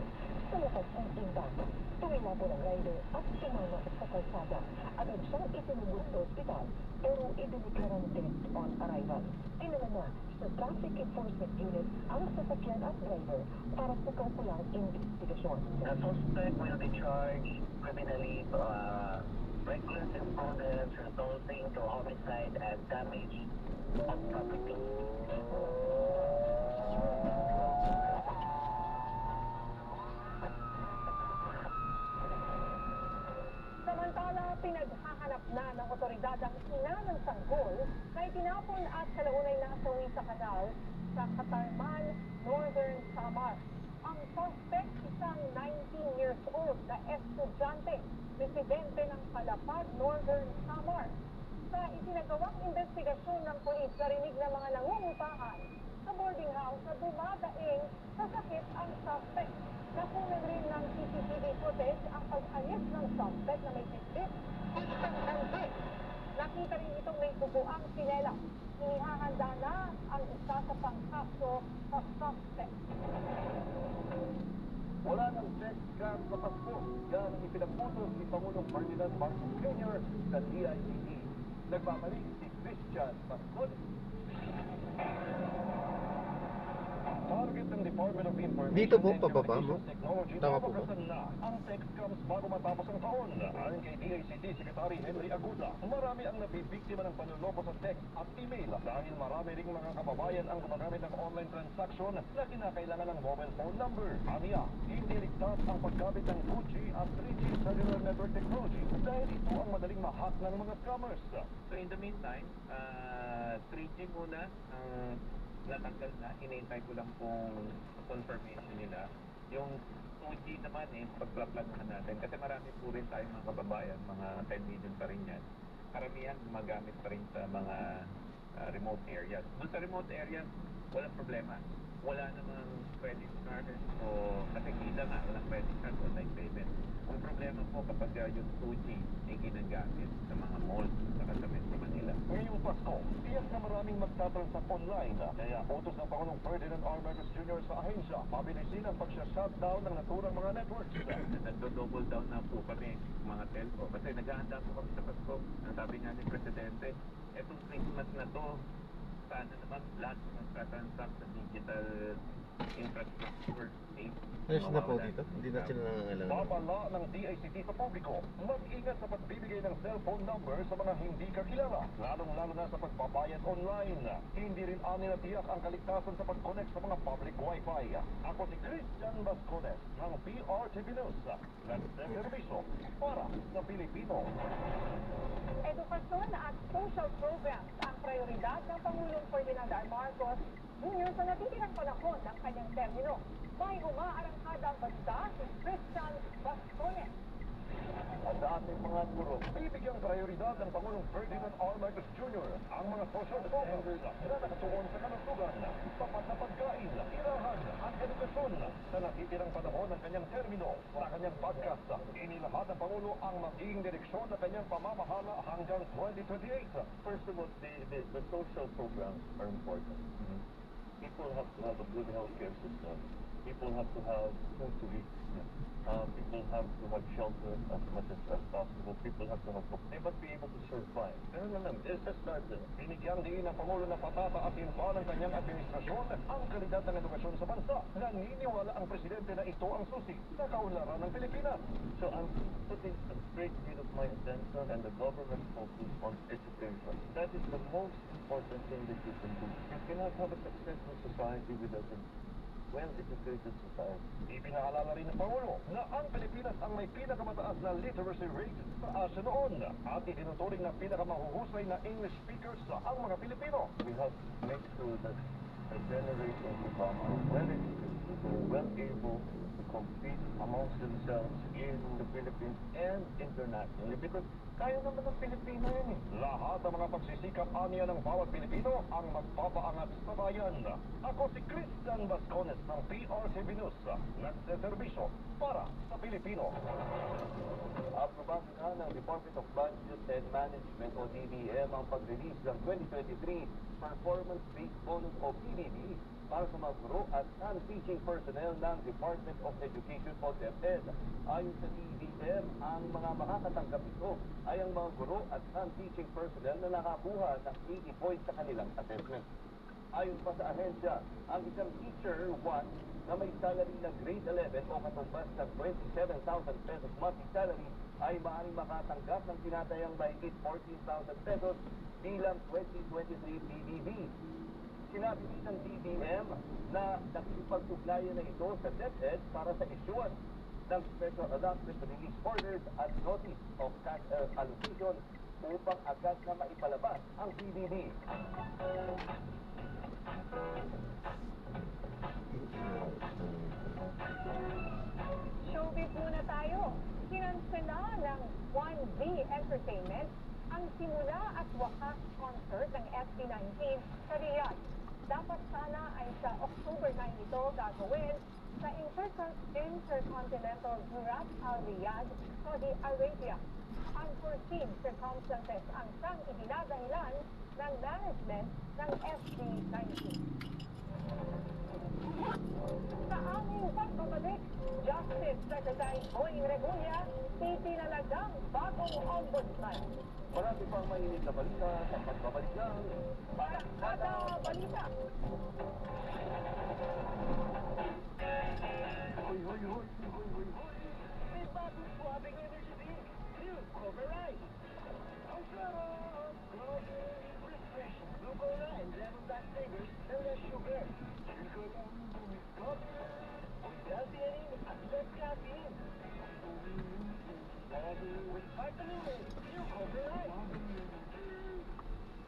Sa lakas ng impact, tumilabo ng rider at tumama sa kalsada. Agad siyang itinubos sa ospital pero idineklarang dead on arrival. Dinala na sa Traffic Enforcement Unit ang sasakyan at driver para sa kaukulang investigasyon. The suspect will be charged criminally reckless imprudence resulting to homicide and damage of property. Samantala, pinaghahanap na ng otoridad ang ina ng sanggol na itinapon at kalaunay nasawi sa kanal sa Katarman, Northern Samar. Ang suspect, isang 19 years old na estudyante, residente ng Palapag, Northern Samar. Sa isinagawang investigasyon ng pulis, narinig ng mga nangungutahan sa boarding house na dumadaing sa sakit ang suspect. Nakunan rin ng CCTV footage ang pag-alis ng suspect na may bitbit isang handbag. Nakita rin itong may bubuang sinela. Inihahanda na ang isa sa pangkaso sa suspect. Wala ng check gun sa Pasko. Yan ang ipinagputos ni Pangulong Ferdinand Marcos Jr. sa DICT. Nagbabalik si Christian Pascual. Target ng Department of Information Dito po, and pababa mo. Communications Technology Tama po ba? nabakasan na ang tech scams bago matapos ang taon. Ayon kay DICT Secretary Henry Aguda, marami ang nabibiktima ng panloloko sa text at email dahil marami ring mga kababayan ang gumagamit ng online transaction na kinakailangan ng mobile phone number. Aniya, hindi ligtas ang paggamit ng 2G at 3G cellular network technology dahil ito ang madaling ma-hack ng mga scammers. So in the meantime, 3G muna ang natanggal na. Hinihintay ko lang kung confirmation nila. Yung 2G naman pagplaplanuhan natin. Kasi marami po rin tayong mga kababayan, mga 10 million pa rin yan. Karamihan gumagamit pa rin sa mga remote areas. Doon sa remote areas, walang problema. Wala namang credit card o kasi kita nga, walang credit card o online payment. Ang problema po kapag yung 2G ay ginagamit sa mga malls sa Metro Manila. Ngayong Pasko, tiyak na maraming magtatransact online. Kaya utos ng Pangulong Ferdinand R. Marcos Jr. sa ahensya, mabilisin ang pag-shutdown ng naturang mga networks. Nagdo-double down na po kami, mga telco. Kasi naghahanda po kami sa Pasko. Ang sabi nga ni Presidente, etong Christmas na to, sana naman lahat magtatransact sa digital infrastructure. Ayos na po dito. Hindi na sila nangangailangan. Babala ng DICT sa publiko, mag-ingat sa pagbibigay ng cellphone number sa mga hindi kakilala, lalong-lalo na sa pagbabayad online. Hindi rin anila tiyak ang kaligtasan sa pag-connect sa mga public wifi. Ako si Christian Vasconez ng PRTV News. Nagseservisyo para sa Pilipino. Edukasyon at social programs ang prioridad ng Pangulong Ferdinand R. Marcos Jr. sa natitirang panahon ng kanyang termino. May umaarangkadang basta si Christian Vasconez. At sa ating mga guro, bibigyang prioridad ng Pangulong Ferdinand R. Marcos Jr. ang mga social programs na nakatuon sa kalusugan, sapat na pagkain, tirahan at edukasyon sa natitirang panahon ng kanyang termino. Sa kanyang podcast, inilahat ng Pangulo ang magiging direksyon ng kanyang pamamahala hanggang 2028. First of all, the social programs are important. People have to have a good healthcare system. People have to have food to eat. People have to have shelter as much as possible. People have to have hope. They must be able to survive. Ganun lang, there's a start there. Binigyang diin ng Pangulo na patataasin pa ng kanyang administrasyon ang kalidad ng edukasyon sa bansa. Naniniwala ang presidente na ito ang susi sa kaunlaran ng Pilipinas. So I'm putting a great deal of my attention and the government focus on education. That is the most important thing that you can do. You cannot have a successful society without a well-educated society. Ipinaalala rin ng Pangulo na ang Pilipinas ang may pinakamataas na literacy rate sa Asia noon at itinuturing na pinakamahuhusay na English speakers ang mga Pilipino. We have to make sure that a generation to come are well-educated, well able to compete amongst themselves in the Philippines and internationally because kaya naman ng Pilipino yun eh. Lahat ng mga pagsisikap aniya ng bawat Pilipino ang magpapaangat sa bayan. Ako si Christian Vasconez ng PRTV News, nagseservisyo para sa Pilipino. Aprobado na ng Department of Budget and Management o DBM ang pag-release ng 2023 Performance-Based Bonus o PBB para sa mga guro at non-teaching personnel ng Department of Education o DepEd. Ayon sa DBM, ang mga makakatanggap ito ay ang mga guro at non-teaching personnel na nakakuha ng 80 points sa kanilang assessment. Ayon pa sa ahensya, ang isang teacher 1 na may salary na grade 11 o katumbas ng 27,000 pesos monthly salary ay maaaring makatanggap ng tinatayang mahigit 14,000 pesos bilang 2023 PBB. Sinabi din ng DBM na nakikipag-ugnayan na ito sa DepEd para sa issuance ng Special Adopted Release Orders at Notice of Cash Allocation upang agad na maipalabas ang PBB. Showbiz muna tayo. Kinansela ng 1B Entertainment ang simula at wakas concert ng SB19 sa Riyadh. Dapat sana ay sa October 9 ito gagawin sa Intercontinental Durat Al Riyadh, Saudi Arabia. Unforeseen circumstances ang siyang idinadahilan ng management ng SB19. Sa aming pagbabalik, Justice Secretary Boying Regulla itinalagang bagong ombudsman. Marami pang mainit na balita sa pagbabalik ng Barangkada Balita. May bagong swabbing energy drink. New Cobra-Rise. Ang sarap! Grabe! Refreshing Cobra and lemon black flavors na less sugar. Chika lang, coffee. Without at less caffeine. With vitamin A, new Cobra-Rise.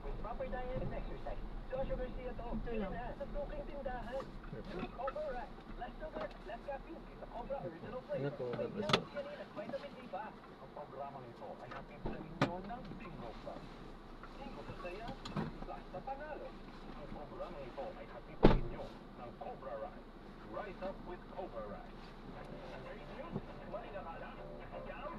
With proper diet and exercise. Joshua Garcia to. Yan na, sa tuking tindahan. New Cobra-Rise. Less sugar, less caffeine. Sa Cobra original flavor. Ito, May ito. L-theanine at vitamin D pa. Ang programang ito ay hatid sa inyo ng Bingo Plus. Bingo sa saya, plus sa panalo. Ang programang ito ay hatid sa inyo ng Cobra Rise. Rise up with Cobra Rise. Ang great news, mali nakala. Yan,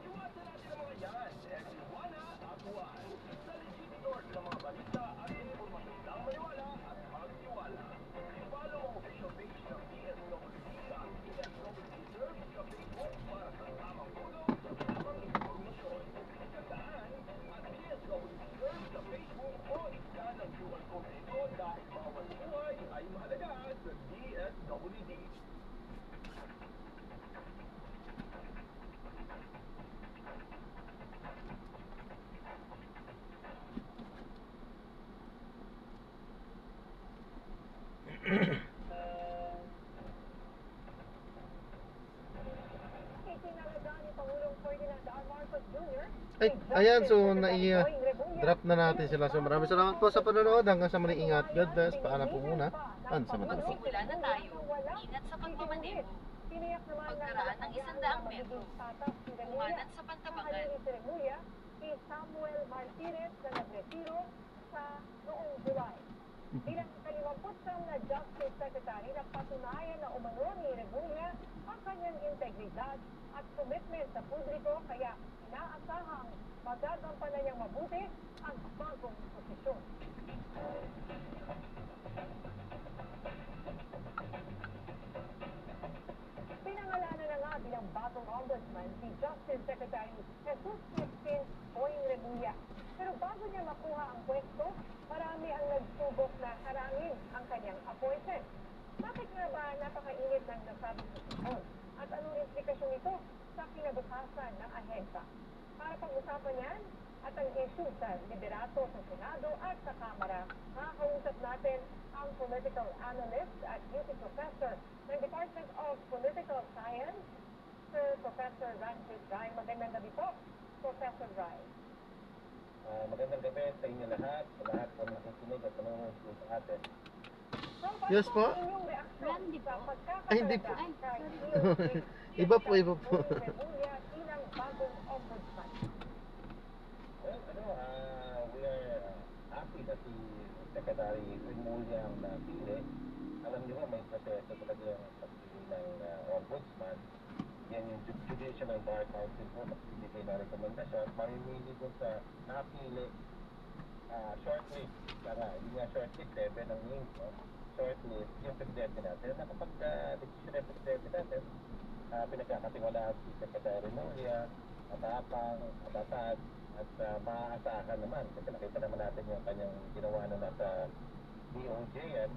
iwasan natin ang mga yan. Everyone at one. Sa legit source ng mga balita at informasyon ng maniwala at magtiwala. I-follow ang official page ng DSWD at DSWD Service sa Facebook para sa tamang tulong sa tamang informasyon. Tandaan, at DSWD Service sa Facebook o iskan ang QR code nito dahil bawat buhay ay mahalaga sa DSWD. Itinalaga ni Pangulong Ferdinand R. Marcos Jr. Ay, ayan, so drop na natin sila. So maraming salamat po sa panonood. Hanggang sa muli, ingat. God bless. Paalam po muna. Pansamantala po. Magsimula na tayo. Ingat sa pagmamaneho. Pagkaraan ng 100 metro. Kumanan sa Pantabangan. Si Samuel Martinez na nagretiro sa noong July. Bilang kalimamputang na Justice Secretary na patunayan na umano ni Remulla ang kanyang integridad at commitment sa publiko kaya inaasahang magagampanan niyang mabuti ang bagong posisyon. Pinangalanan na nga bilang bagong ombudsman si Justice Secretary Jesus Crispin Boying Remulla. Pero bago niya makuha ang pwesto, marami ang nagsubok na harangin ang kanyang appointment. Bakit nga ba napakainit ng nasabing posisyon? At anong implikasyon nito sa kinabukasan ng ahensya? Para pag-usapan yan at ang issue sa liderato sa Senado at sa Kamara, makakausap natin ang political analyst at duty professor ng Department of Political Science, Sir Professor Ranjit Rai. Magandang gabi po, Professor Rai. Magandang gabi sa inyo lahat, sa lahat po nakikinig at nanonood sa atin. Yes po. Randy po? Ay, hindi po. Ay, Iba po, iba po. Bilang bagong ombudsman. Well, we are happy that si Secretary Remulla ang napili. Alam niyo ba, may proseso talaga yung pagpili ng ombudsman. Yan yung Judicial and Bar Council po, magbibigay na rekomendasyon. Mamimili ko sa napili shortlist. Para hindi nga shortlist, 7 ang names. Shortlist, yung presidente natin. Na kapag decision ng presidente natin, pinagkakatiwalaan si Secretary Remulla, matapang, matatag, at maaasahan naman. Kasi nakita naman natin yung kanyang ginawa na nasa DOJ yan.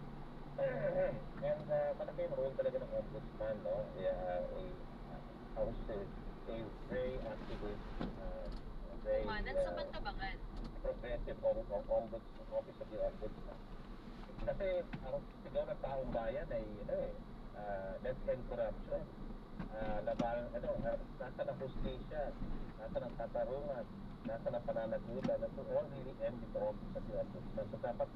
And malaki yung role talaga ng ombudsman, no? A very activist, very Kumanan sa Pantabangan. progressive ombudsman, office of the ombudsman. Kasi ang sigaw ng taong bayan ay, let's end corruption. Nasa ng hustisya, nasa ng katarungan, nasa ng pananagutan, na to all really end with the office of the ombudsman. So dapat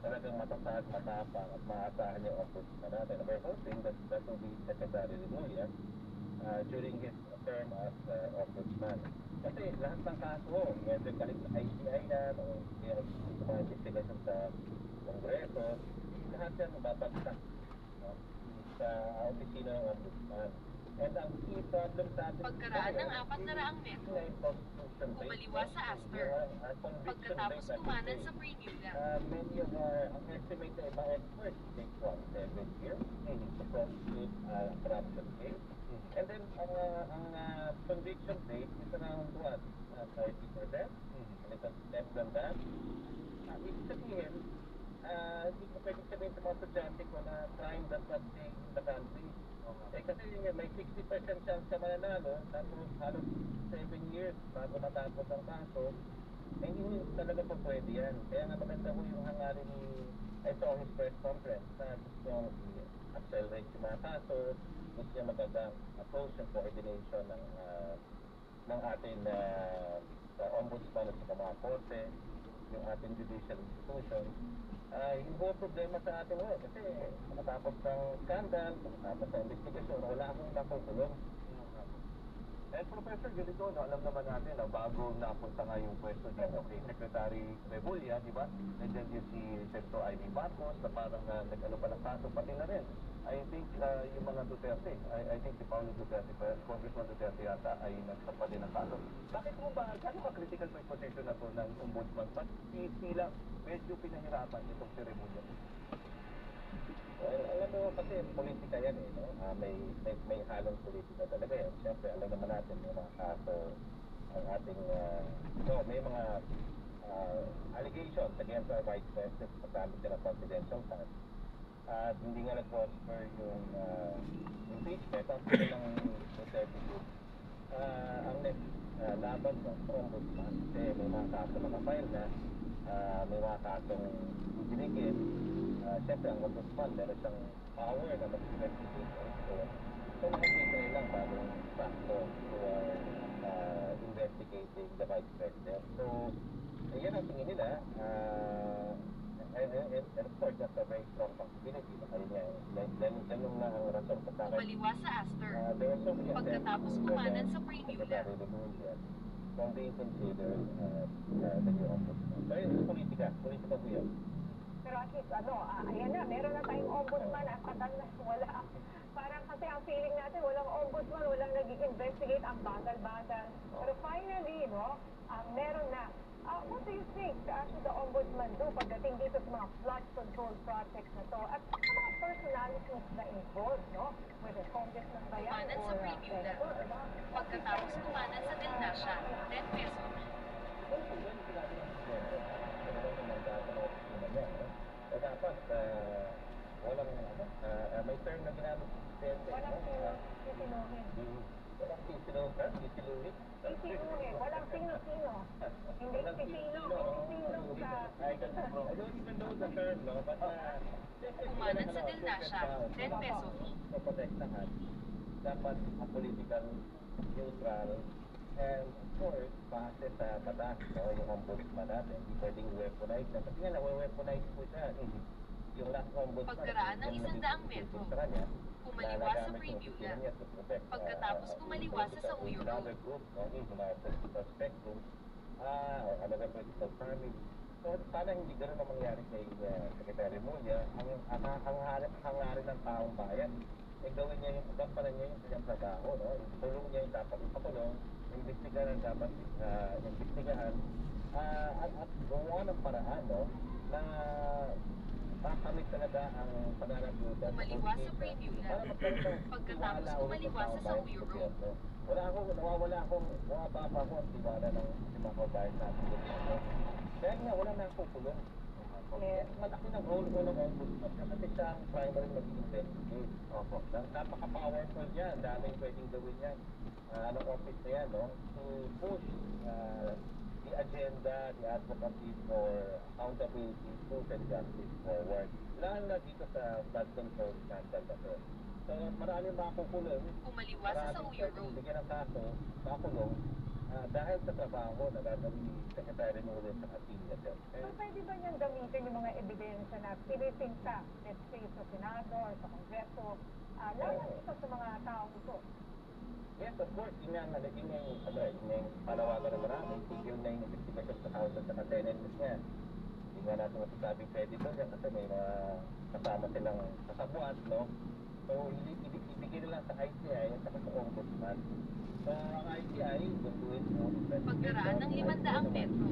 talagang matatag, matapang at maasahan yung ombudsman natin. And we're hoping that will be Secretary Remulla during his term as ombudsman. Kasi lahat ng kaso, medyo galing sa ICI yan, o mga investigasyon sa Kongreso, lahat yan babagsak sa opisina ng ombudsman. And ang key problem sa atin, Pagkaraan ng 400 metro. Kumaliwa sa Astor. Pagkatapos kumanan sa Premiula. Many of ang estimate na ibang experts take 7 years to prosecute corruption case. And then, ang conviction rate is around what? 30%? A little less than that. Ibig sabihin, hindi ko pwede sabihin sasabihin sa mga estudyante ko na crime does not stay in the country. Kasi yun nga, may 60% chance ka mananalo, tapos halos 7 years bago matapos ang kaso, hindi talaga po pwede yan. Kaya nga maganda ko yung hangarin ni, I saw his press conference na gusto niyang i-accelerate yung mga kaso, gusto niya magandang approach and coordination ng ating ombudsman at sa mga korte, yung ating judicial institution. Yung buong problema sa atin ngayon kasi matapos ng scandal, matapos ng investigasyon, wala akong nakukulong. And Professor Gilito, alam naman natin na bago napunta nga yung pwesto dito kay Secretary Rebulla, di ba? Nandiyan din si Senator Ivy Marcos na parang nag-ano pa ng kaso, pati na rin. I think yung mga Duterte, I think si Paulo Duterte, Congressman Duterte yata ay nagsampa din ng kaso. Bakit mo ba, gano'n ba critical pa yung position na to ng ombudsman? Ba't sila medyo pinahirapan itong si Rebulla? Well, alam mo kasi politika yan eh, no? May halong politika talaga yan. Siyempre, alam naman natin yung mga kaso, ang ating, may mga allegations against our vice president sa gamit ng confidential funds. At hindi nga nag-prosper yung impeachment ang ng Duterte Group. Ang next laban sa ombudsman kasi may mga kaso nakafile na, may mga kasong dinigit. Siyempre, ang ombudsman, meron siyang power na mag-investigate. So nakikita lang bagong factor who are investigating the vice president. So, yan ang tingin nila. And of course, that's a very strong possibility. Ganun na ang rason sa akin. Kumaliwa sa Astor, pagkatapos kumanan sa Primula. Kung being considered the new ombudsman. So yun, politika po yun. Pero at least, ayan na, meron na tayong ombudsman at patang na wala. Parang kasi ang feeling natin, walang ombudsman, walang nag-investigate, ang bagal-bagal. Pero finally, meron na. What do you think should the ombudsman do pagdating dito sa mga flood control projects na to? At sa mga personalities na involved, whether congressman ba yan Kumanan sa Primula, pagkatapos kumanan sa Delnasya, 10 pesos. Dapat walang may term na ginamit si Presidente. Walang sisinuhin. Walang sisinuhin. Walang sino-sino. Hindi sisino sa... I don't even know the term, no? But kumanan sa Delnasya, 10 pesos. Protektahan. Dapat political neutral and of course, base sa batas, yung ombudsman natin, hindi pwedeng weaponize na. Kasi nga na-weaponize po siya. Yung last ombudsman, Pagkaraan ng 100 metro, kumaliwa sa Primula, pagkatapos kumaliwa sa Sauyo Road. Another political family. So, sana hindi gano'n ang mangyari kay Secretary Remulla. Ang hangarin ng taong bayan, gawin niya yung gampanan niya yung kanyang trabaho, no? Tulong niya yung dapat ipakulong, imbestigahan ang dapat imbestigahan, at gumawa ng paraan, no? Na makamit talaga ang pananagutan. Kumaliwa sa Primula, pagkatapos kumaliwa sa Sauyo Road. Nawawala akong tiwala ng mga kabayan natin. Kaya nga, wala na akong kulong. Malaki ng role ko ng ombudsman kasi siya ang primary mag-investigate. Napaka-powerful niya, ang daming pwedeng gawin yan. Anong office na yan, no? To push the agenda, the advocacy for accountability, truth and justice forward. Lalo na dito sa flood control scandal na to. So, maraming makukulong. Kumaliwa sa Sauyo Road. Bigyan ng kaso, makulong, dahil sa trabaho na gagawin ni Secretary Remulla sa Katinya. So, pwede ba niyang gamitin yung mga ebidensya na pinitinta, let's say, sa Senado or sa Kongreso, lalo ito sa mga taong ito? Yes, of course. Yun yung panawagan na marami. Tigil na yung investigation sa House at sa Senate niya. Hindi nga natin masasabing pwede doon yan kasi may mga kasama silang kasabuat, no? So, ibigay nila sa ICI at sa Ombudsman. So, ang ICI, gagawin mo. Pagkaraan ng 500 metro,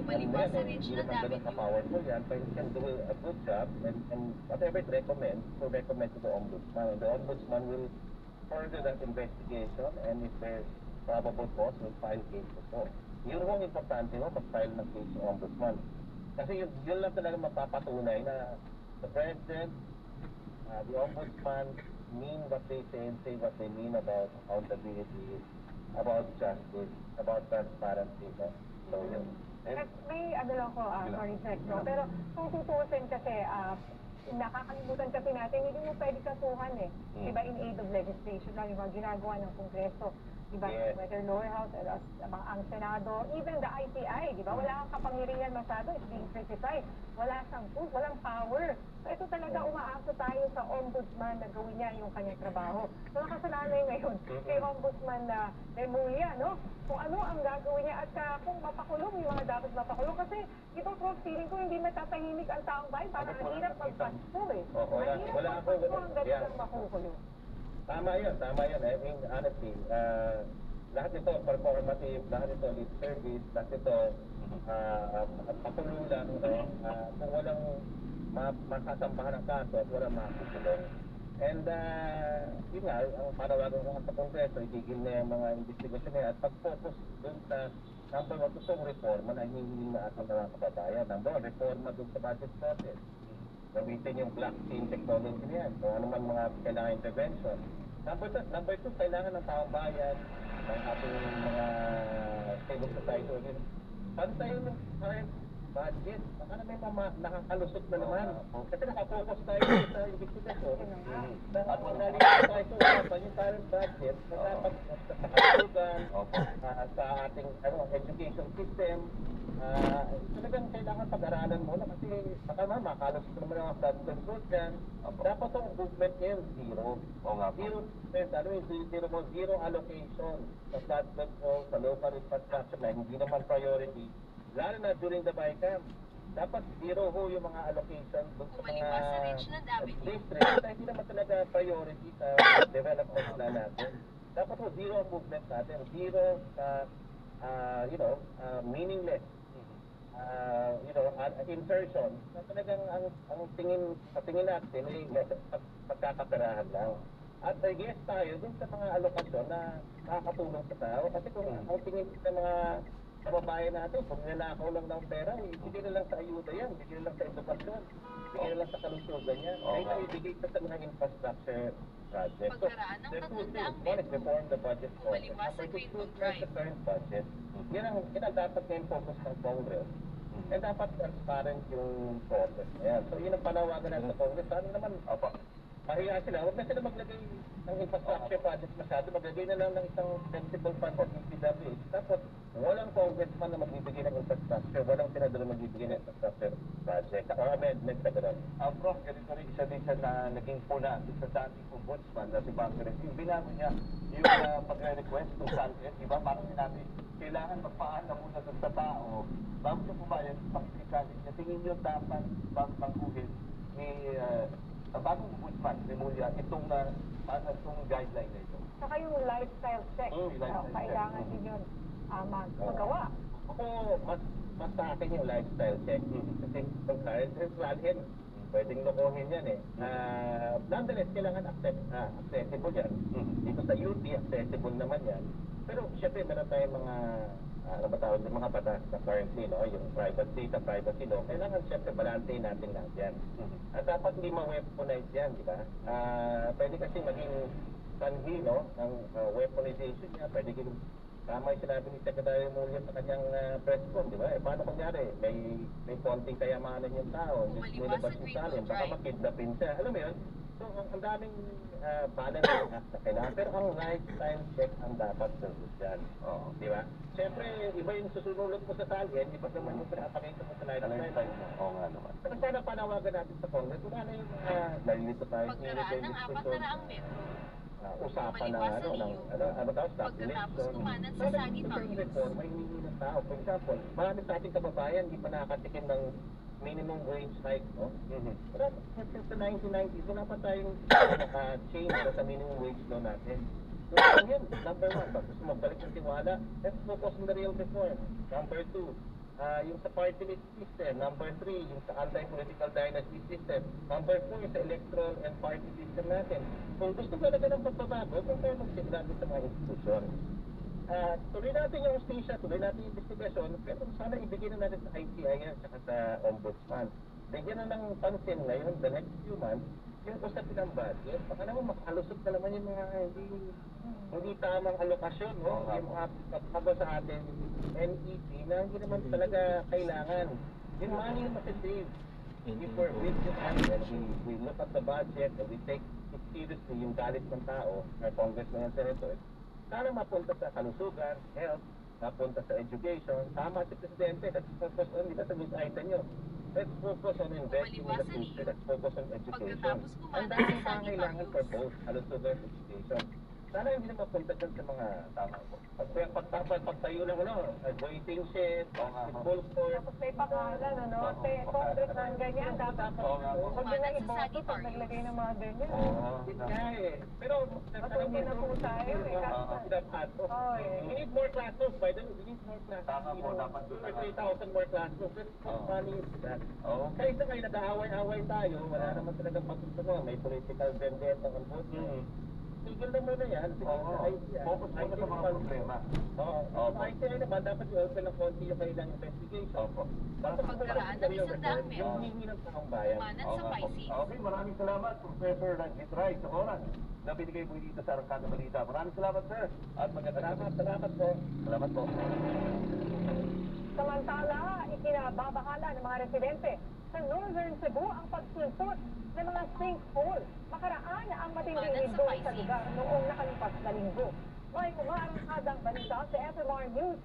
kumaliwa sa Regional Avenue. Powerful yan, but it can do a good job and whatever it recommends, so recommend to the Ombudsman. And the Ombudsman will further that investigation and if there's probable cause, will file cases. So, yun ang importante mo, mag-file ng case ng Ombudsman. Kasi yun lang talaga mapapatunay na the president, the ombudsman mean what they say and say what they mean about accountability, about justice, about transparency. No? So yun. And, At may ano lang ko, sorry Jack, no? Pero kung tutusin kasi, nakakalimutan kasi natin, hindi mo pwede kasuhan eh. Diba, in aid of legislation lang yung mga ginagawa ng Kongreso. Diba, whether lower house, ang Senado, even the ICI, diba, wala kang kapangyarihan masyado, it's being criticized. Wala siyang proof, walang power. So ito talaga, umaasa tayo sa ombudsman na gawin niya yung kanyang trabaho. So nakasalalay ngayon kay Ombudsman na Remulla, no? Kung ano ang gagawin niya at kung mapakulong yung mga dapat mapakulong. Kasi itong truth feeling ko, hindi matatahimik ang taong bayan. Parang ang hirap magpasko eh. Mahirap magpasko ang ganitong makukulong. Tama yun. I mean, honestly, lahat ito performative, lahat ito lip service, lahat ito pakulong lang, no? Kung walang masasampahan ng kaso at walang makakulong. And, yun nga, ang panawagan ko sa Kongreso, igigil na yung mga investigasyon niya at pag-focus dun sa number one, gusto reforma na hinihiling na ating mga kababayan. Number one, reforma dun sa budget process. Gamitin yung blockchain technology niyan, kung ano man mga kailangan intervention. Number two, kailangan ng taong bayan, ng ating mga civil society organ. Pantayin yung current budget. Baka na may nakakalusot na naman. Kasi nakafocus tayo sa investigasyon. At nalilito tayo sa usapan yung current budget na dapat sa kalugan, sa ating education system. Talagang kailangan pag-aralan mo na kasi baka makalusot na naman ang flood control dyan. Dapat ang movement ngayon, zero. Zero allocation sa flood control, sa local infrastructure na hindi naman priority. Lalo na during the BICAM, dapat zero ho yung mga allocation dun sa mga districts na hindi naman talaga priority sa development na natin. Dapat ho zero ang movement natin, zero meaningless insertion na talagang ang tingin natin ay pagkakaperahan lang. At yes tayo dun sa mga alokasyon na nakakatulong sa tao kasi kung ang tingin sa mga kababayan natin, kung ninakaw lang ng pera, ibigay na lang sa ayuda yan, ibigay na lang sa edukasyon, ibigay na lang sa kalusugan yan. Kaya ibigay sa mga infrastructure project. So, there's two things. One is reform the budget process. Number two, scrutinize the current budget. Yan ang dapat ngayon focus ng Congress. And dapat transparent yung process. Yan. So, yun ang panawagan natin sa Congress. Sana naman, mahiya sila. Huwag na sila maglagay ng infrastructure project masyado. Maglagay na lang ng isang sensible fund of DPWH. Tapos, walang congressman na magbibigay ng infrastructure. Walang senador na magbibigay ng infrastructure project. Or amendment sa ganun. Prof, ganito rin isa din siya na naging puna sa dating ombudsman na si Bangkres. Yung binago niya yung pag-request kung saan yun, diba? Parang sinabi, kailangan magpaalam muna sa tao bago siya pumayag sa pagkikalit niya. Tingin niyo dapat bangkuhin ni bagong ombudsman, Remulla, itong guideline na ito. Saka yung lifestyle check, kailangan din yun magawa. Ako, mas sa akin yung lifestyle check. Kasi kung current yan, pwedeng lokohin yan eh. Nonetheless, kailangan accessible yan. Dito sa UP, accessible naman yan. Pero syempre, meron tayong mga batas na currently, no? Yung privacy law. Kailangan syempre balansehin natin lahat yan. At dapat hindi ma-weaponize yan, di ba? Pwede kasi maging sanhi, no? Ng weaponization niya. Pwede tama yung sinabi ni Secretary Remulla sa kanyang press con, di ba? Paano kunyari, may konting kayamanan yung tao, nilabas yung salin, baka makidnapin siya. Alam mo yun? So, ang daming balance na kailangan. Pero ang lifetime check ang dapat service dyan. Di ba? Siyempre, iba yung susunod mo sa salin, iba naman yung pinapakita mo sa lifetime. Oo nga naman. Pero sana panawagan natin sa Congress, kung ano yung nalilito tayo. Pagkaraan ng 400 metro. Usapan na pagkatapos kumanan sa Sagittarius. Reforma, hinihingi ng tao. For example, marami sa ating kababayan hindi pa nakakatikim ng minimum wage hike, no? Pero since the 1990s, wala pa tayong change sa minimum wage law natin. So, yun, number one, gusto magbalik ng tiwala, let's focus on the real reform. Number two, yung sa party list system. Number 3, yung sa anti-political dynasty system. Number 4, sa electoral and party system natin. Kung gusto talaga ng pagbabago, kung tayo magsimula sa mga institusyon. Tuloy natin yung hustisya, tuloy natin yung investigasyon, pero sana ibigay na natin sa ICI yan, saka sa ombudsman. bigyan na ng pansin ngayon, the next few months, yung usapin ng budget, baka naman makalusot na naman yung mga hindi tamang alokasyon, no? Yung mga pagkaba sa atin, NEP, na hindi naman talaga kailangan. Yung money yung masisave. If we're with this money, and we look at the budget, and we take it seriously yung galit ng tao, our congressmen and senators, sana mapunta sa kalusugan, health, mapunta sa education, tama si Presidente, let's focus on, di ba sabi sa item nyo, let's focus on investing in the future, let's focus on education. Ang daming pangailangan for both kalusugan and education. Sana hindi na mapunta dyan sa mga tama ko. Pagtayo ng waiting shed, full court. Tapos may pangalan, ano? Congress ng ganyan, dapat huwag nyo na iboto pag naglagay ng mga ganyan. Pero, hindi na po tayo eh. We need more classrooms, by the way. We need more classrooms. Tama po, dapat doon na. 3,000 more classrooms. Let's put money into that. Kaya isa kayo, nag-aaway-aaway tayo. Wala naman talagang pagtutungan. May political vendetta on both sides. Tigil na muna yan. Focus muna sa mga problema. ICI naman, dapat i-open ng konti yung kailang investigation. Pagkaraan ng 100 metro, yung hihingi ng taong bayan. umanan sa Pisces. Okay, maraming salamat, Professor Ranjit Rai, sa oras na binigay mo dito sa Arangkada Balita. Maraming salamat, sir. At magandang Salamat po. Salamat po. Samantala, ikinababahala ng mga residente sa Northern Cebu ang pagsulpot ng mga sinkhole. Makaraan ang matinding lindol sa lugar noong nakalipas na linggo. May umaarangkadang balita sa FMR News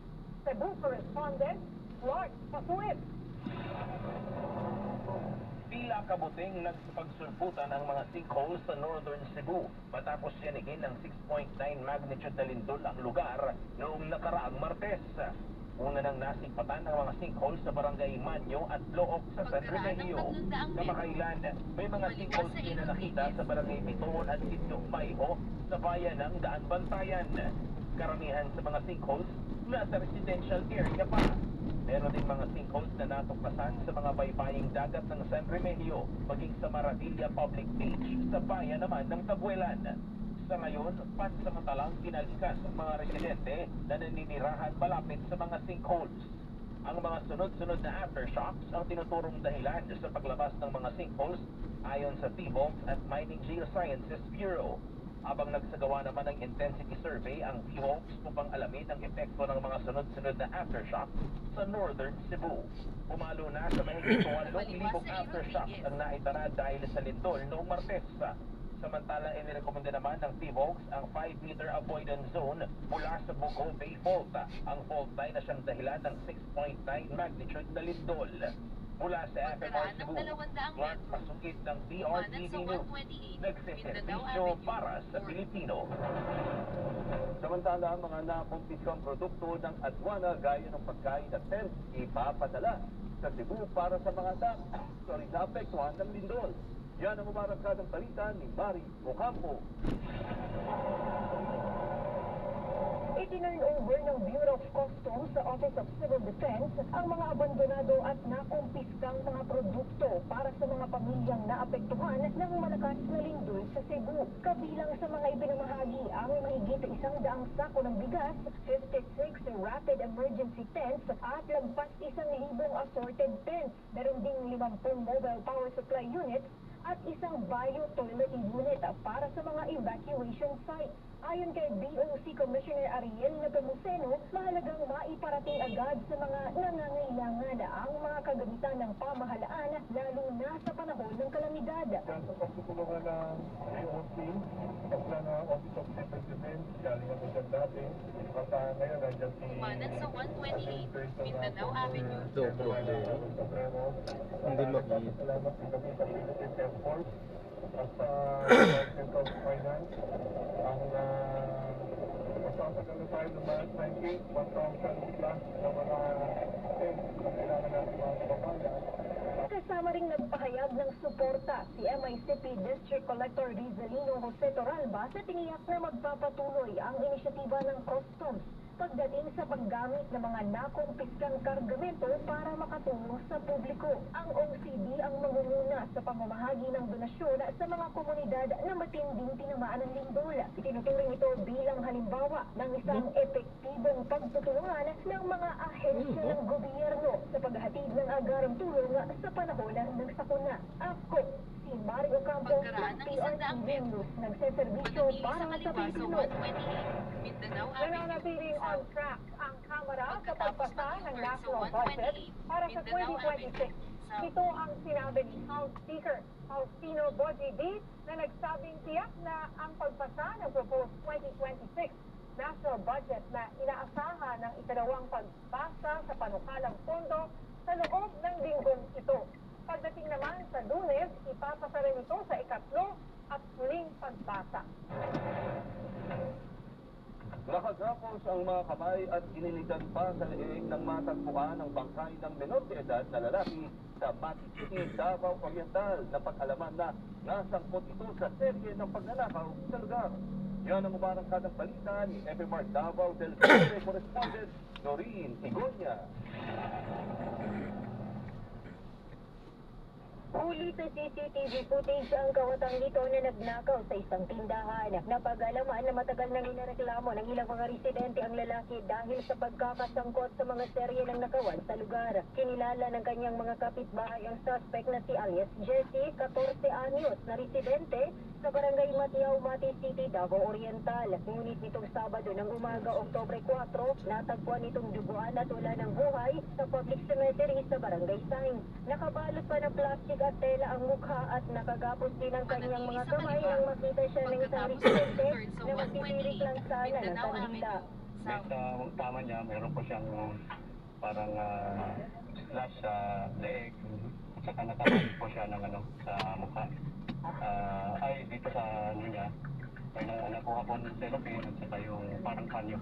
Cebu correspondent Clark Pasuit. Tila kabuting nagpagsulputan ang mga sinkholes sa Northern Cebu matapos yanigin ng 6.9 magnitude na lindol ang lugar noong nakaraang Martes. Una nang nasimpatan ang mga sinkholes sa barangay Manyo at Look sa San Remigio. Kamakailan, may mga sinkholes din na nakita sa barangay Biton at Sityong Maiho sa bayan ng Daan Bantayan. Karamihan sa mga sinkholes nasa residential area pa. Meron din mga sinkholes na natuklasan sa mga baybaying dagat ng San Remigio, maging sa Maravilla Public Beach sa bayan naman ng Tabuelan. Sa ngayon, pansamantalang pinalikas ang mga residente na naninirahan malapit sa mga sinkholes. Ang mga sunod-sunod na aftershocks ang tinuturong dahilan sa paglabas ng mga sinkholes ayon sa PHOGS at Mining Geosciences Bureau. Habang nagsagawa naman ng intensity survey ang PHOGS upang alamin ang epekto ng mga sunod-sunod na aftershocks sa Northern Cebu. Pumalo na sa mahigit 8,000 aftershocks ang naitara dahil sa lindol noong Martes. Samantalang inirekomenda naman ng PHOGS ang 5-meter avoidance zone mula sa Bogo Bay Fault. Ang fault line na siyang dahilan ng 6.9 magnitude na lindol. Mula sa FMR Cebu, Clark Pasungkit ng BRTV News. Nagsiservisyo para sa Pilipino. Samantala, ang mga nakumpiskang produkto ng aduana gaya ng pagkain at tent ipapadala sa Cebu para sa mga naapektuhan ng lindol. Yan ang umarangkadang balita ni Mari Ocampo. Itinurn over ng Bureau of Customs sa Office of Civil Defense ang mga abandonado at nakumpiskang mga produkto para sa mga pamilyang naapektuhan ng malakas na lindol sa Cebu. Kabilang sa mga ibinamahagi ang mahigit 100 sako ng bigas, 56 rapid emergency tents at lagpas 1,000 assorted tents. Meron ding 50 mobile power supply units at isang bio-toilet unit para sa mga evacuation sites. Ayon kay BOC Commissioner Ariel Nepomuceno, mahalagang maiparating agad sa mga nangangailangan ang mga kagamitan ng pamahalaan, lalo na sa panahon ng kalamidad. Sa pagtutulungan ng BOC, pagla na Office of Civil Defense, galing ang dyan dati, at ngayon nandiyan si... Umanan sa 128 Mindanao Avenue. Ito, hindi makikita. Salamat din kami sa Philippine Air Force at sa Department of Finance. Ang masasagal na tayo ng mga 1,000 plus na mga tents na kailangan natin mga kababayan. Kasama ring nagpahayag ng suporta si MICP District Collector Rizalino Jose Toralba sa tiniyak na magpapatuloy ang inisyatiba ng Customs pagdating sa paggamit ng mga nakumpiskang kargamento para makatulong sa publiko. Ang OCD ang mangunguna sa pamamahagi ng donasyon sa mga komunidad na matinding tinamaan ng lindol. Itinuturing ito bilang halimbawa ng isang epektibong pagtutulungan ng mga ahensya ng gobyerno sa paghatid ng agarang tulong sa panahon ng sakuna. Ako, si Mario Campos Pagkaraan ng ng 100 PRTV News, nagseserbisyo Pagdating para sa sa kaliwa sa Pilipino. 128, Mindanao Avenue, Nananatiling on South. track ang Kamara sa Pagkatapos pagpasa ng mag-U-turn sa national budget 128, para sa Mindanao 2026. Avenue, South. Ito ang sinabi ni House Speaker Faustino Boji na nagsabing tiyak na ang pagpasa ng proposed 2026 national budget na inaasahan ng ikalawang pagpasa sa panukalang pondo sa loob ng linggong ito. Pagdating naman sa Lunes, ipapasa rin ito sa ikatlo at huling pagpasa. Nakagapos ang mga kamay at inilitan pa sa leeg ng matagpuan ng bangkay ng menor de edad na lalaki sa Mati City, Davao Oriental na pag-alaman na nasangkot ito sa serye ng pagnanakaw sa lugar. Yan ang umarangkadang balita ni FMR Davao del Sur correspondent Noreen Igonia. Huli sa CCTV footage ang kawatang nito na nagnakaw sa isang tindahan. Napag-alaman na matagal nang inareklamo ng ilang mga residente ang lalaki dahil sa pagkakasangkot sa mga serye ng nakawan sa lugar. Kinilala ng kanyang mga kapitbahay ang suspect na si alias Jesse, 14 anyos na residente sa barangay Matiao, Mati City, Davao Oriental. Ngunit nitong Sabado ng umaga, Oktubre 4, natagpuan itong duguan at wala ng buhay sa public cemetery sa barangay Sainz. Nakabalot pa ng plastic at tela ang mukha at nakagapos din ang kanyang mga kamay nang makita siya ng isang residente na magtitirik lang sana ng kandila. Sa tama niya, meron po siyang parang slash sa leeg. At saka nakakabit po siya ng sa mukha. Ay dito sa niya, may nakuha po ng cellophane at saka yung parang panyo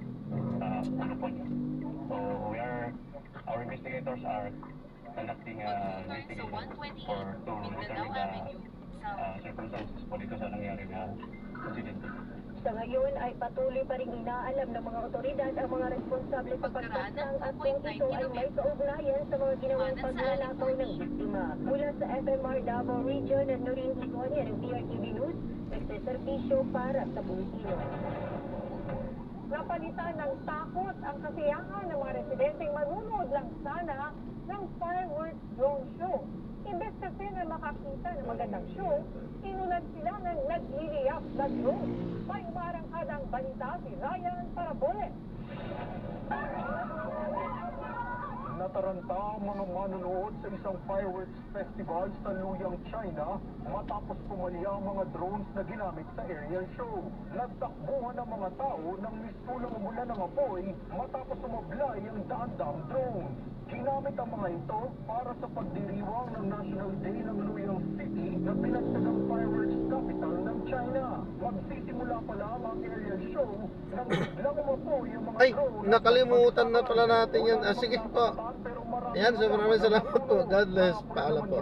sa ulo po niya. So our investigators are conducting investigation to determine the circumstances po dito sa nangyari na incident. Sa ngayon ay patuloy pa rin inaalam ng mga otoridad ang mga responsable sa pagkasang at kung ito ay may kaugnayan sa mga ginawang pagnanakaw ng biktima. Mula sa FMR Davao Region at Noreen Igonia ng PRTV News, nagseservisyo para sa Pilipino. Napalitan ng takot ang kasiyahan ng mga residenteng manunood lang sana ng fireworks drone show. Imbes kasi na makakita ng magandang show, inulat sila ng nagliliyap na drone. May umarangkadang balita si Ryan Parabole. Nataranta ang mga manonood sa isang fireworks festival sa Luyang, China matapos pumalya ang mga drones na ginamit sa aerial show. Nagtakbuhan ang mga tao nang mistulang umula ng apoy matapos umablay ang daan-daang drones. Ginamit ang mga ito para sa pagdiriwang ng National Day ng Luyang City na pinagsagang fireworks capital ng China. Magsisimula pa lang ang aerial show nang biglang umapoy ang mga Ay, drones. nakalimutan na pala natin yan. Sige po. Ayan, so maraming salamat po. God bless. Paalam po.